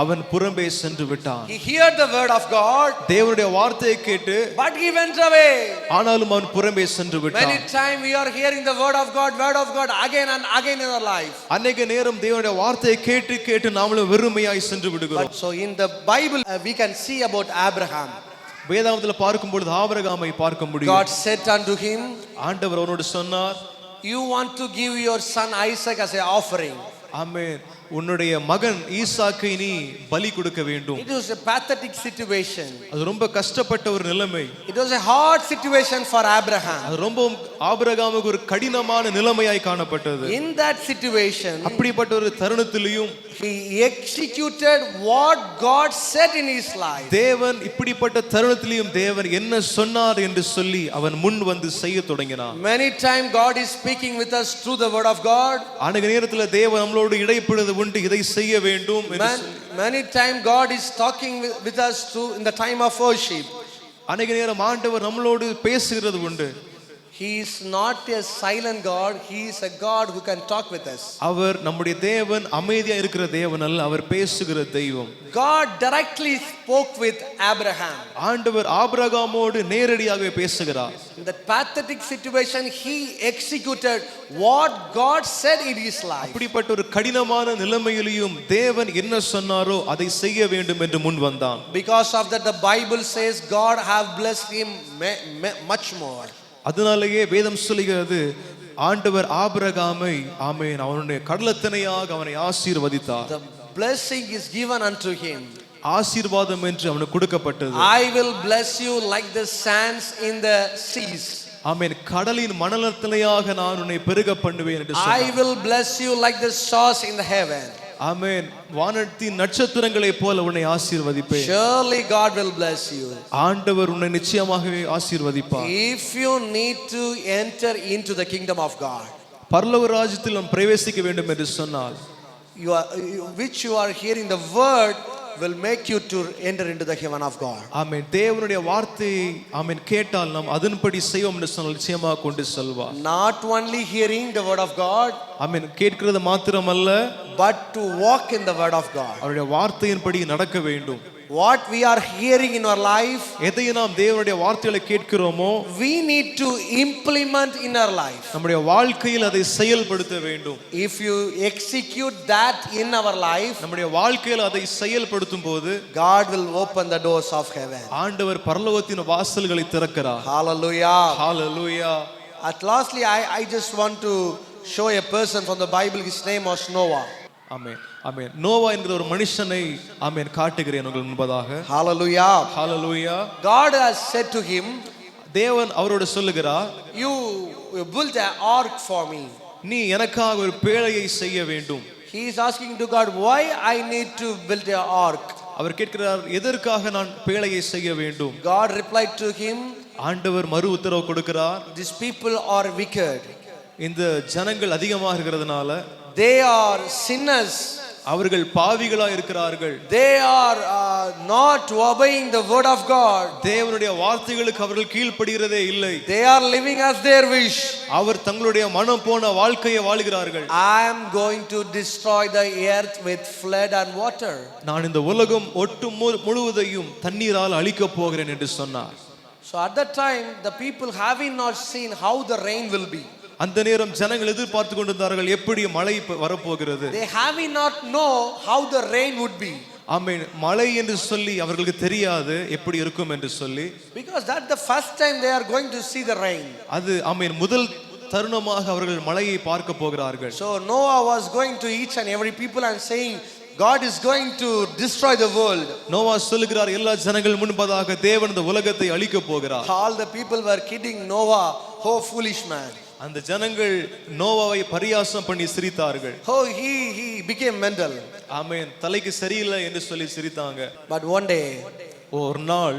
அவன் புறம்பே சென்று விட்டான். He heard the word of God, தேவனுடைய வார்த்தையை கேட்டு, but he went away. ஆனாலும் அவன் புறம்பே சென்று விட்டான். Many times we are hearing the word of God again and again in our life. அநேக நேரம் தேவனுடைய வார்த்தையை கேட்டு கேட்டு நாமளும் வெறுமையாய் சென்று விடுகிறோம். So in the Bible we can see about Abraham. வேதாகமத்தில் பார்க்கும் பொழுது ஆபிரகாமை பார்க்க முடியும். God said unto him, ஆண்டவர் அவனோடு சொன்னார், you want to give your son Isaac as an offering. ஆமென். உன்னுடைய மகன் ஈசாக்கை நீ பலி கொடுக்க வேண்டும். It was a pathetic situation. அது ரொம்ப கஷ்டப்பட்ட ஒரு நிலைமை. It was a hard situation for Abraham. அது ரொம்ப ஆபிரகாமுக்கு ஒரு கடினமான நிலைமையாய் காணப்பட்டது. In that situation, அப்படிப்பட்ட ஒரு தருணத்திலும் he executed what God said in his life. தேவன் இப்படிப்பட்ட தருணத்திலும் தேவன் என்ன சொன்னார் என்று சொல்லி அவன் முன் வந்து செய்ய தொடங்கினான். Many times God is speaking with us through the word of God. அநேக நேரத்தில் தேவன் நம்மளோடு இடைப்படுவது உண்டு, இதை செய்ய வேண்டும். Many times God is talking with us through in the time of worship. அநேக நேரம் ஆண்டவர் நம்மளோடு பேசுகிறது உண்டு. He is not a silent God, he is a God who can talk with us. அவர் நம்முடைய தேவன் அமைதியா இருக்கிற தேவன் அல்ல, அவர் பேசுகிற தெய்வம். God directly spoke with Abraham. ஆண்டவர் ஆபிரகாமோடு நேரடியாக பேசுகிறார். In that pathetic situation he executed what God said in his life. அப்படிப்பட்ட ஒரு கடினமான நிலைமையிலும் தேவன் என்ன சொன்னாரோ அதை செய்ய வேண்டும் என்று முன் வந்தான். Because of that the Bible says God have blessed him much more. அதனாலேயே வேதம் சொல்லுகிறது, ஆண்டவர் ஆபிரகாமை ஆமென் அவனுடைய கடலத்தனையாக அவனை ஆசீர்வதித்தார். The blessing is given unto him. ஆசீர்வாதம் என்று அவனுக்கு கொடுக்கப்பட்டது. I will bless you like the sands in the seas. ஆமென். கடலின் மணலத்தனையாக நான் உன்னை பெருக பண்ணுவேன் என்று சொன்னார். I will bless you like the stars in the heaven. ஆமென். வானத்தின் நட்சத்திரங்களைப் போல உன்னை ஆசீர்வதிப்பேன். Surely God will bless you. ஆண்டவர் உன்னை நிச்சயமாகவே ஆசீர்வதிப்பார். If you need to enter into the kingdom of God, பரலோக ராஜ்யத்தில் நாம் பிரவேசிக்க வேண்டும் என்று சொன்னால், which you are hearing the word will make you to enter into the heaven of God. ஆமென். தேவனுடைய வார்த்தையை ஆமென் கேட்டால் நாம் அதன்படி செய்வோம் என்று சொன்னால் நிச்சயமாக கொண்டு செல்வார். Not only hearing the word of God, ஆமென், கேட்கிறது மாத்திரமல்ல, but to walk in the word of God. அவருடைய வார்த்தையின்படி நடக்க வேண்டும். what we are hearing in our life, எதை நாம் தேவனுடைய வார்த்தைகளை கேட்கிறோமோ we need to implement in our life. நம்முடைய வாழ்க்கையில் அதை செயல்படுத்த வேண்டும். If you execute that in our life, நம்முடைய வாழ்க்கையில் அதை செயல்படுத்தும் போது God will open the doors of heaven. ஆண்டவர் பரலோகத்தின் வாசல்களை திறக்கிறார். Hallelujah. Hallelujah. At lastly, I just want to show a person from the Bible. His name was Noah. ஆமென் ஆமென். நோவா என்கிற ஒரு மனுஷனை ஆமென் காட்டுகிறேன் உங்கள் முன்பதாக. Hallelujah. Hallelujah. God has said to him, தேவன் அவரோடு சொல்லுகிறார், you build an ark for me. நீ எனக்காக ஒரு பேழையை செய்ய வேண்டும். He is asking to God, why I need to build an ark? அவர் கேட்கிறார், எதற்காக நான் பேழையை செய்ய வேண்டும்? God replied to him, ஆண்டவர் மறு உத்தரவு கொடுக்கிறார், these people are wicked. இந்த ஜனங்கள் அதிகமாக இருக்கிறதுனால They are sinners. அவர்கள் பாவிகளா இருக்கிறார்கள். They are not obeying the word of God. தேவனுடைய வார்த்தைகளுக்கு அவர்கள் கீழ்ப்படுகிறதே இல்லை. They are living as their wish. அவர் தங்களுடைய மனம் போன வாழ்க்கையை வாழுகிறார்கள். I am going to destroy the earth with flood and water. நான் இந்த உலகம் ஒட்டு முழுவதையும் தண்ணீரால் அழிக்கப் போகிறேன் என்று சொன்னார். So at that time the people having not seen how the rain will be. அந்த நேரம் ஜனங்கள் எதிர்பார்த்து கொண்டிருந்தார்கள், எப்படி மழை வரப்போகிறது. They having not know how the rain would be. ஆமென். மழை என்று சொல்லி அவர்களுக்கு தெரியாது எப்படி இருக்கும் என்று சொல்லி. Because that the first time they are going to see the rain. அது ஆமென் முதல் தருணமாக அவர்கள் மழையை பார்க்க போகிறார்கள். So Noah was going to each and every people and saying, God is going to destroy the world. Noah சொல்லுகிறார், எல்லா ஜனங்கள் முன்பதாக தேவன் இந்த உலகத்தை அழிக்க போகிறார். All the people were kidding Noah, oh foolish man. அந்த ஜனங்கள் நோவாவை பரியாசம் பண்ணி சிரித்தார்கள். Oh, he became mental. ஆமென். தலைக்கு சரியில்லை என்று சொல்லி சிரித்தாங்க. But one day ஒரு நாள்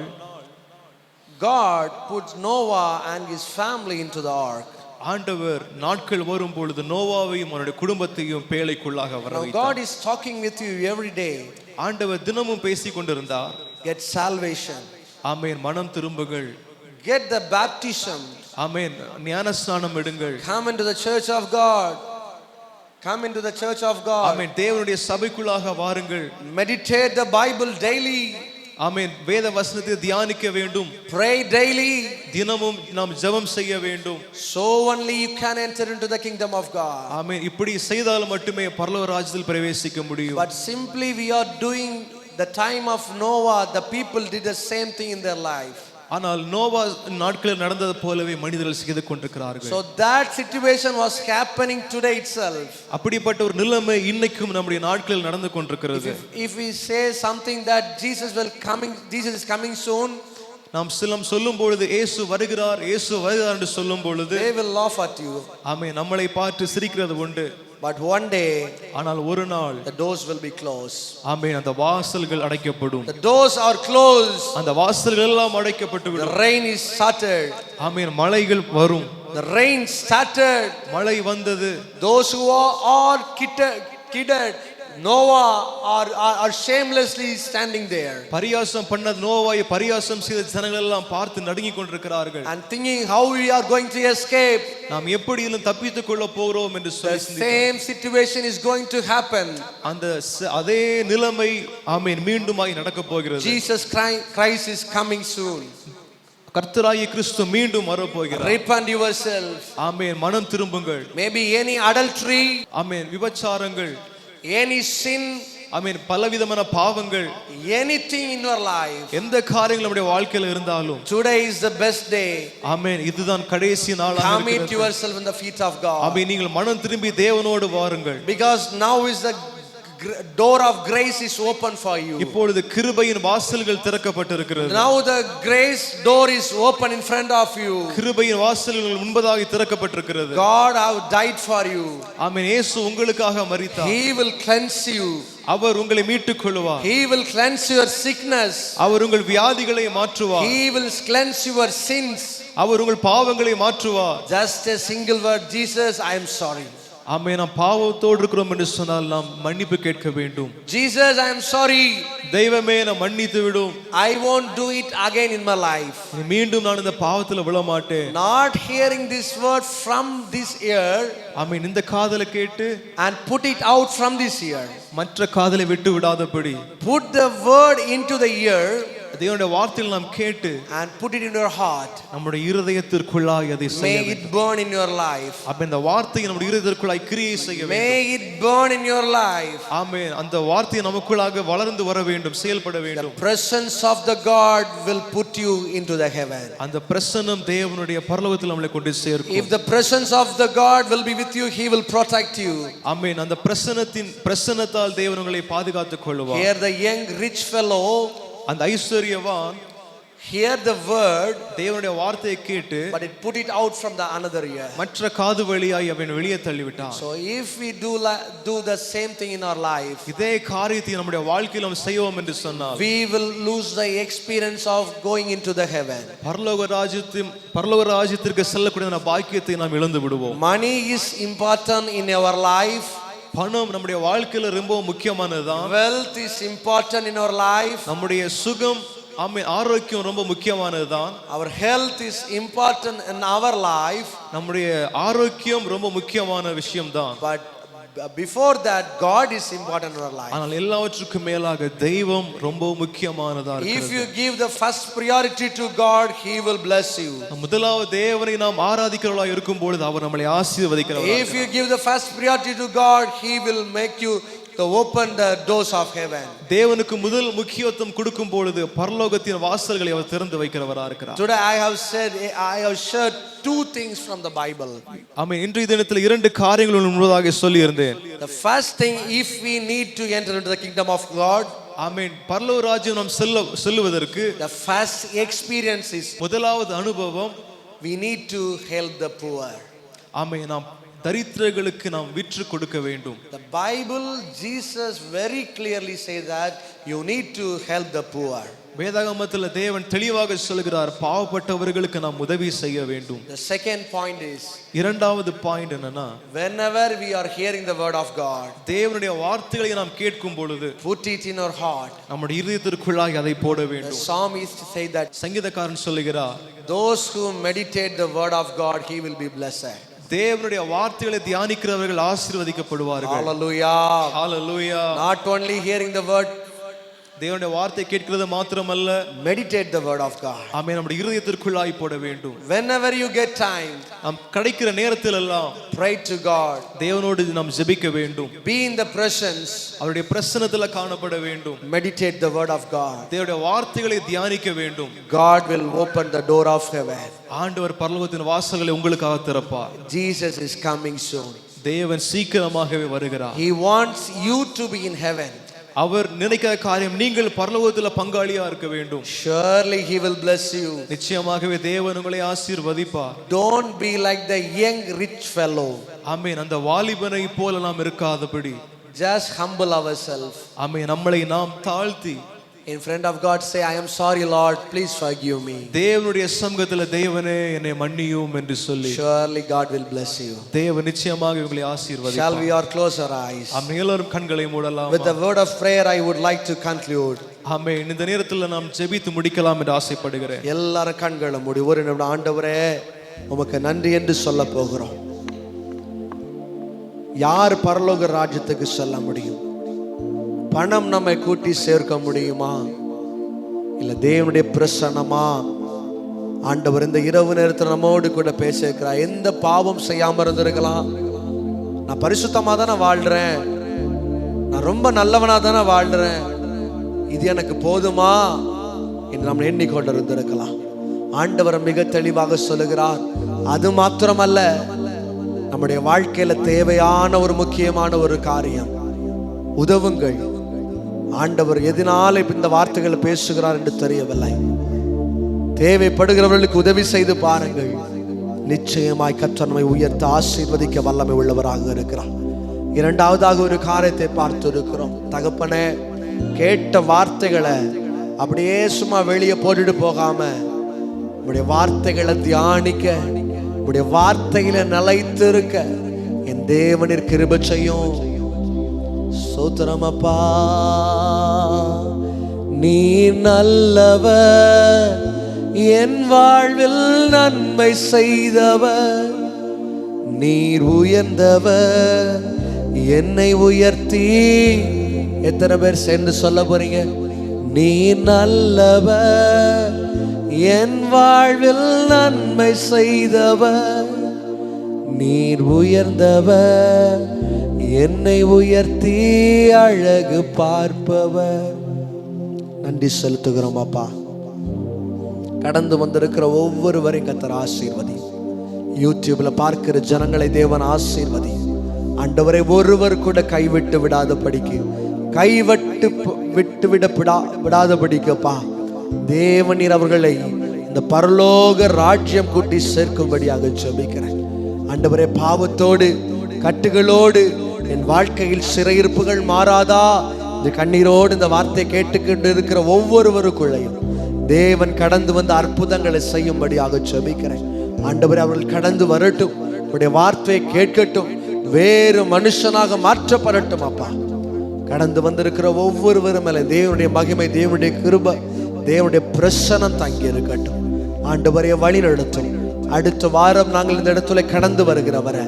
God put Noah and his family into the ark. ஆண்டவர் நாட்கள் வரும் பொழுது நோவாவையும் அவருடைய குடும்பத்தையும் பேழைக்குள்ளாக Now வரவைத்தார். God is talking with you every day. ஆண்டவர் தினமும் பேசிக் கொண்டிருந்தார். Get salvation. ஆமென். மனம் திரும்புங்கள். Get the baptism. ஆமென். ஞானஸ்நானம் எடுங்கள். Come into the church of God. Come into the church of God. ஆமென். தேவனுடைய சபைக்குள்ளாக வாருங்கள். Meditate the Bible daily. ஆமென். வேத வசனத்தை தியானிக்க வேண்டும். Pray daily. தினமும் நாம் ஜெபம் செய்ய வேண்டும். So only you can enter into the kingdom of God. ஆமென். இப்படி செய்தால் மட்டுமே பரலோக ராஜ்யத்தில் பிரவேசிக்க முடியும். But simply we are doing the time of Noah, the people did the same thing in their life. ஆனால் நோவா நாட்களில் நடந்தது போலவே மனிதர்கள் செய்து கொண்டிருக்கிறார்கள். So that situation was happening today itself. அப்படிப்பட்ட ஒரு நிலைமை இன்னைக்கும் நம்முடைய நாட்களில் நடந்து கொண்டிருக்கிறது. If we say something that Jesus is coming soon, நாம் சிலம் சொல்லும் பொழுது இயேசு வருகிறார் என்று சொல்லும் பொழுது they will laugh at you. ஆமென். நம்மளை பார்த்து சிரிக்கிறது உண்டு. But one day ஆனால் ஒரு நாள் the doors will be closed. ஆமென். அந்த வாசல்கள் அடைக்கப்படும். The doors are closed. அந்த வாசல்கள் எல்லாம் அடைக்கப்பட்டு விடும். The rain is started. ஆமென். மழைகள் வரும். The rain started. மழை வந்தது. Those who are kidded Noah are shamelessly standing there பரியாசம் பண்ண நோவாவை பரியாசம் செய்த ஜனங்கள் எல்லாம் பார்த்து நடுங்கிக் கொண்டிருக்கிறார்கள். and thinking how we are going to escape. நாம் எப்படி இதில் தப்பித்துக் கொள்ள போகிறோம் என்று The சொல்லி same situation is going to happen. அந்த அதே நிலைமை ஆமென் மீண்டுமாய் நடக்க போகிறது. Jesus Christ is coming soon. கர்த்தராகிய கிறிஸ்து மீண்டும் வரப்போகிறார். Repent yourself. ஆமென். மனம் திரும்புங்கள். Maybe any adultery, ஆமென். விபச்சாரங்கள், any sin, ஆமென், பலவிதமான பாவங்கள், anything in your life. எந்த காரியங்கள் நம்முடைய வாழ்க்கையில் இருந்தாலும் Today is the best day. ஆமென். இதுதான் கடைசி நாளாக Commit இருக்கிறது. yourself in the feet of God. ஆமென். நீங்கள் மனம் திரும்பி தேவனோடு வாருங்கள். Because now is the door of grace is open for you. இப்பொழுது கிருபையின் வாசல்கள் திறக்கப்பட்டிருக்கிறது. Now the grace door is open in front of you. கிருபையின் வாசல்கள் முன்பதாக திறக்கப்பட்டிருக்கிறது. God have died for you. ஆமென். இயேசு உங்களுக்காக மரித்தார். He will cleanse you. அவர் உங்களை மீட்டுக் கொள்வார். He will cleanse your sickness. அவர் உங்கள் வியாதிகளை மாற்றுவார். He will cleanse your sins. அவர் உங்கள் பாவங்களை மாற்றுவார். Just a single word, Jesus, I am sorry. ஆமென். நாம் பாவத்தோடு இருக்கிறோம் என்று சொன்னால் நாம் மன்னிப்பு கேட்க வேண்டும். Jesus, I am sorry. தெய்வமே நான் மன்னித்து விடும். I won't do it again in my life. மீண்டும் நான் இந்த பாவத்துல விழ மாட்டேன். Not hearing this word from this ear ஆமென். இந்த காதுல கேட்டு and put it out from this ear. மற்ற காதுல விட்டு விடாதபடி Put the word into the ear தேவனுடைய வார்த்தையில் நாம் கேட்டு and put it in your heart. நம்முடைய இருதயத்திற்குள்ளாய் அதை செய்ய May வேண்டும். it burn in your life. அப்ப இந்த வார்த்தையை நம்முடைய இருதயத்திற்குள்ளாய் கிரியை செய்ய வேண்டும். May it burn in your life. ஆமென். அந்த வார்த்தை நமக்குள்ளாக வளர்ந்து வர வேண்டும், செயல்பட The வேண்டும். presence of the God will put you into the heaven. அந்த பிரசன்னம் தேவனுடைய பரலோகத்தில் நம்மளை கொண்டு சேர்க்கும். If the presence of the God will be with you, he will protect you. ஆமென். அந்த பிரசன்னத்தால் தேவன் உங்களை பாதுகாத்துக் கொள்வார். Here the young rich fellow அந்த ஐஸ்வரியவான் hear the word, தேவனுடைய வார்த்தையை கேட்டு but it put it out from the another ear. மற்ற காது வழியாய் அவன் வெளியே தள்ளிவிட்டான். So if we do the same thing in our life, இதே காரியத்தை நம்முடைய வாழ்க்கையில் நாம் செய்வோம் என்று சொன்னால் we will lose the experience of going into the heaven. பரலோக ராஜ்யத்திற்கு செல்லக்கூடிய பாக்கியத்தை நாம் இழந்து விடுவோம். Money is important in our life. பணம் நம்முடைய வாழ்க்கையில ரொம்ப முக்கியமானதுதான். Wealth is important in our life. நம்முடைய சுகம் ஆரோக்கியம் ரொம்ப முக்கியமானதுதான். Our health is important in our life. நம்முடைய ஆரோக்கியம் ரொம்ப முக்கியமான விஷயம்தான். But before that, God is important in our life. ஆனால் எல்லாவற்றுக்கும் மேலாக தெய்வம் ரொம்ப முக்கியமானதா If இருக்கிறது. you give the first priority to God, he will bless you. முதலாவது தேவனை நாம் ஆராதிக்கிறவர்களாக இருக்கும் பொழுது அவர் நம்மை ஆசீர்வதிக்கிறவர். If you give the first priority to God, he will make you to open the doors of heaven. தேவனுக்கு முதல் முக்கியத்துவம் கொடுக்கும் பொழுது பரலோகத்தின் வாசல்களை அவர் திறந்து வைக்கிறவரா இருக்கிறார். Today I have shared two things from the Bible. ஆமென். இன்றைய தினத்தில் இரண்டு காரியங்கள் முன்பதாக சொல்லி இருந்தேன். The first thing, if we need to enter into the kingdom of God, ஆமென், பரலோக ராஜ்யம் நாம் செல்லுவதற்கு the first experience is முதலாவது அனுபவம் we need to help the poor. ஆமென், நாம் தரித்திரர்களுக்கு நாம் விற்று கொடுக்க வேண்டும். The Bible, Jesus very clearly says that you need to help the poor. வேதாகமத்தில் தேவன் தெளிவாக சொல்கிறார், பாவப்பட்டவர்களுக்கு நாம் உதவி செய்ய வேண்டும். The second point is, இரண்டாவது பாயிண்ட் என்னன்னா, whenever we are hearing the word of God, தேவனுடைய வார்த்தைகளை நாம் கேட்கும் பொழுது put it in our heart. நம்முடைய இதயத்திற்குள்ளாக அதை போட The வேண்டும். psalmist say that சங்கீதக்காரன் சொல்லுகிறார், those who meditate the word of God, he will be blessed. தேவனுடைய வார்த்தைகளை தியானிக்கிறவர்கள் ஆசீர்வதிக்கப்படுவார்கள். Hallelujah. Hallelujah. Not only hearing the word, தேவனுடைய வார்த்தை கேட்கிறது மாத்திரமல்ல, meditate the word of God. ஆமென், நம்முடைய இதயத்திற்குள்ளாய் போட வேண்டும். Whenever you get time, நாம் கிடைக்கிற நேரத்தில் எல்லாம் pray to God. தேவனோடு நாம் ஜெபிக்க வேண்டும். Be in the presence. அவருடைய பிரசன்னத்தில் காணப்பட வேண்டும். Meditate the word of God. தேவனுடைய வார்த்தைகளை தியானிக்க வேண்டும். God will open the door of heaven. ஆண்டவர் பரலோகத்தின் வாசல்களை உங்களுக்காக திறப்பார். Jesus is coming soon. தேவன் சீக்கிரமாகவே வருகிறார். He wants you to be in heaven. அவர் நினைக்கிற காரியம் நீங்கள் பரலோகத்தில் பங்காளியா இருக்க வேண்டும். Surely he will bless you. நிச்சயமாகவே தேவன் உங்களை ஆசீர்வதிப்பார். Don't be like the young rich fellow. ஆமென். அந்த வாலிபனை போல நாம் இருக்காதபடி Just humble ourselves. ஆமென், நம்மளை நாம் தாழ்த்தி In front of God, say, I am sorry, Lord, please forgive me. தேவனுடைய சமூகத்தில் தேவனே என்னை மன்னியும் என்று சொல்லி Surely God will bless you. தேவன் நிச்சயமாக உங்களை Shall ஆசீர்வதிப்பார். we all close our eyes? ஆமென். எல்லாரும் கண்களை மூடலாம். With the word of prayer, I would like to conclude. ஆமென். இந்த நேரத்தில் நாம் ஜெபித்து முடிக்கலாம் என்று ஆசைப்படுகிறேன். எல்லாரும் கண்களை மூடி ஒரு நிமிடம், ஆண்டவரே உமக்கு நன்றி என்று சொல்ல போகிறோம். யார் பரலோக ராஜ்யத்துக்கு செல்ல முடியும்? பணம் நம்மை கூட்டி சேர்க்க முடியுமா? இல்ல தேவனுடைய பிரசன்னமா? ஆண்டவர் இந்த இரவு நேரத்தில் நம்மோடு கூட பேசியிருக்கிறார். எந்த பாவம் செய்யாம இருந்திருக்கலாம். நான் பரிசுத்தமா தானே வாழ்றேன், நான் ரொம்ப நல்லவனா தானே வாழ்றேன், இது எனக்கு போதுமா என்று நாம் எண்ணிக்கொண்டு இருந்திருக்கலாம். ஆண்டவர் மிக தெளிவாக சொல்லுகிறார், அது மாத்திரமல்ல, நம்முடைய வாழ்க்கையில தேவையான ஒரு முக்கியமான ஒரு காரியம், உதவுங்கள். ஆண்டவர் எதனால இந்த வார்த்தைகளை பேசுகிறார் என்று தெரியவில்லை. தேவைப்படுகிறவர்களுக்கு உதவி செய்து பாருங்கள். நிச்சயமாய் கர்த்தர் நம்மை உயர்த்த ஆசீர்வதிக்க வல்லமை உள்ளவராக இருக்கிறார். இரண்டாவதாக ஒரு காரியத்தை பார்த்து இருக்கிறோம். தகப்பனே, கேட்ட வார்த்தைகளை அப்படியே சும்மா வெளியே போட்டுட்டு போகாம உங்களுடைய வார்த்தைகளை தியானிக்க, உங்களுடைய வார்த்தையில நிலைத்து இருக்க என் தேவனிற் கிருபை செய்யும். ஸ்தோத்திரமப்பா. நீ நல்லவர், என் வாழ்வில் நன்மை செய்தவர், நீர் உயர்ந்தவர், என்னை உயர்த்தி. எத்தனை பேர் சேர்ந்து சொல்ல போறீங்க? நீ நல்லவர், என் வாழ்வில் நன்மை செய்தவர், நீர் உயர்ந்தவர், என்னை உயர்த்தி அழகு பார்ப்பவர். நன்றி செலுத்துகிறோம் அப்பா. கடந்து வந்திருக்கிற ஒவ்வொருவரையும் கர்த்தர் ஆசீர்வதி. யூடியூப்ல பார்க்கிற ஜனங்களை தேவன் ஆசீர்வதி. ஆண்டவரை ஒருவர் கூட கைவிட்டு விடாதபடிக்கு, விடாதபடிக்கப்பா தேவனீர் அவர்களை இந்த பரலோக ராஜ்யம் கூட்டி சேர்க்கும்படியாக ஜெபிக்கிறேன். ஆண்டவரே, பாவத்தோடு கட்டுகளோடு என் வாழ்க்கையில் சிறையிருப்புகள் மாறாதா? இந்த கண்ணீரோடு இந்த வார்த்தை கேட்டுக்கொண்டு இருக்கிற ஒவ்வொருவருக்குள்ளையும் தேவன் கடந்து வந்து அற்புதங்களை செய்யும்படியாக ஜெபிக்கிறேன். ஆண்டவரே, அவர்கள் கடந்து வரட்டும், உடைய வார்த்தையை கேட்கட்டும், வேறு மனுஷனாக மாற்றப்படட்டும். அப்பா, கடந்து வந்திருக்கிற ஒவ்வொருவரும் மேல தேவனுடைய மகிமை, தேவனுடைய கிருபை, தேவனுடைய பிரசன்னம் தங்கி இருக்கட்டும். ஆண்டவரே, வழி நடத்தும். அடுத்த வாரம் நாங்கள் இந்த இடத்துல கடந்து வருகிறவரை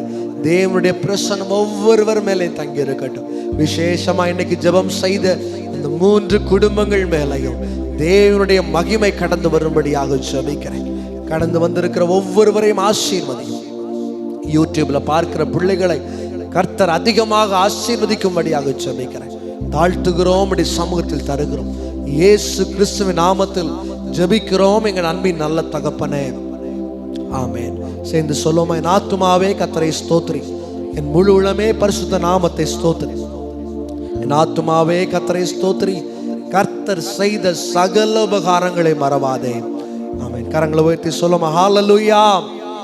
தேவனுடைய பிரசன்னம் ஒவ்வொருவர் மேலே தங்கி இருக்கட்டும். விசேஷமா இன்னைக்கு ஜெபம் செய்த இந்த 3 குடும்பங்கள் மேலையும் தேவனுடைய மகிமை கடந்து வரும்படியாக ஜெபிக்கிறேன். கடந்து வந்திருக்கிற ஒவ்வொருவரையும் ஆசீர்வதியும். யூடியூப்ல பார்க்கிற பிள்ளைகளை கர்த்தர் அதிகமாக ஆசீர்வதிக்கும்படியாக ஜெபிக்கிறேன். தாழ்த்துகிறோம், சமூகத்தில் தருகிறோம். இயேசு கிறிஸ்துவின் நாமத்தில் ஜெபிக்கிறோம் எங்கள் அன்பின் நல்ல தகப்பனே, ஆமென். சேர்ந்து சொல்லுமா? என் ஆத்துமாவே கர்த்தரை ஸ்தோத்திரி, என் முழு உளமே பரிசுத்த நாமத்தை ஸ்தோத்திரி. என் ஆத்துமாவே கர்த்தரை ஸ்தோத்திரி, கர்த்தர் செய்த சகல உபகாரங்களை மறவாதே. ஆமென். கரங்களை உயர்த்தி சொல்லுமா? ஹல்லேலூயா.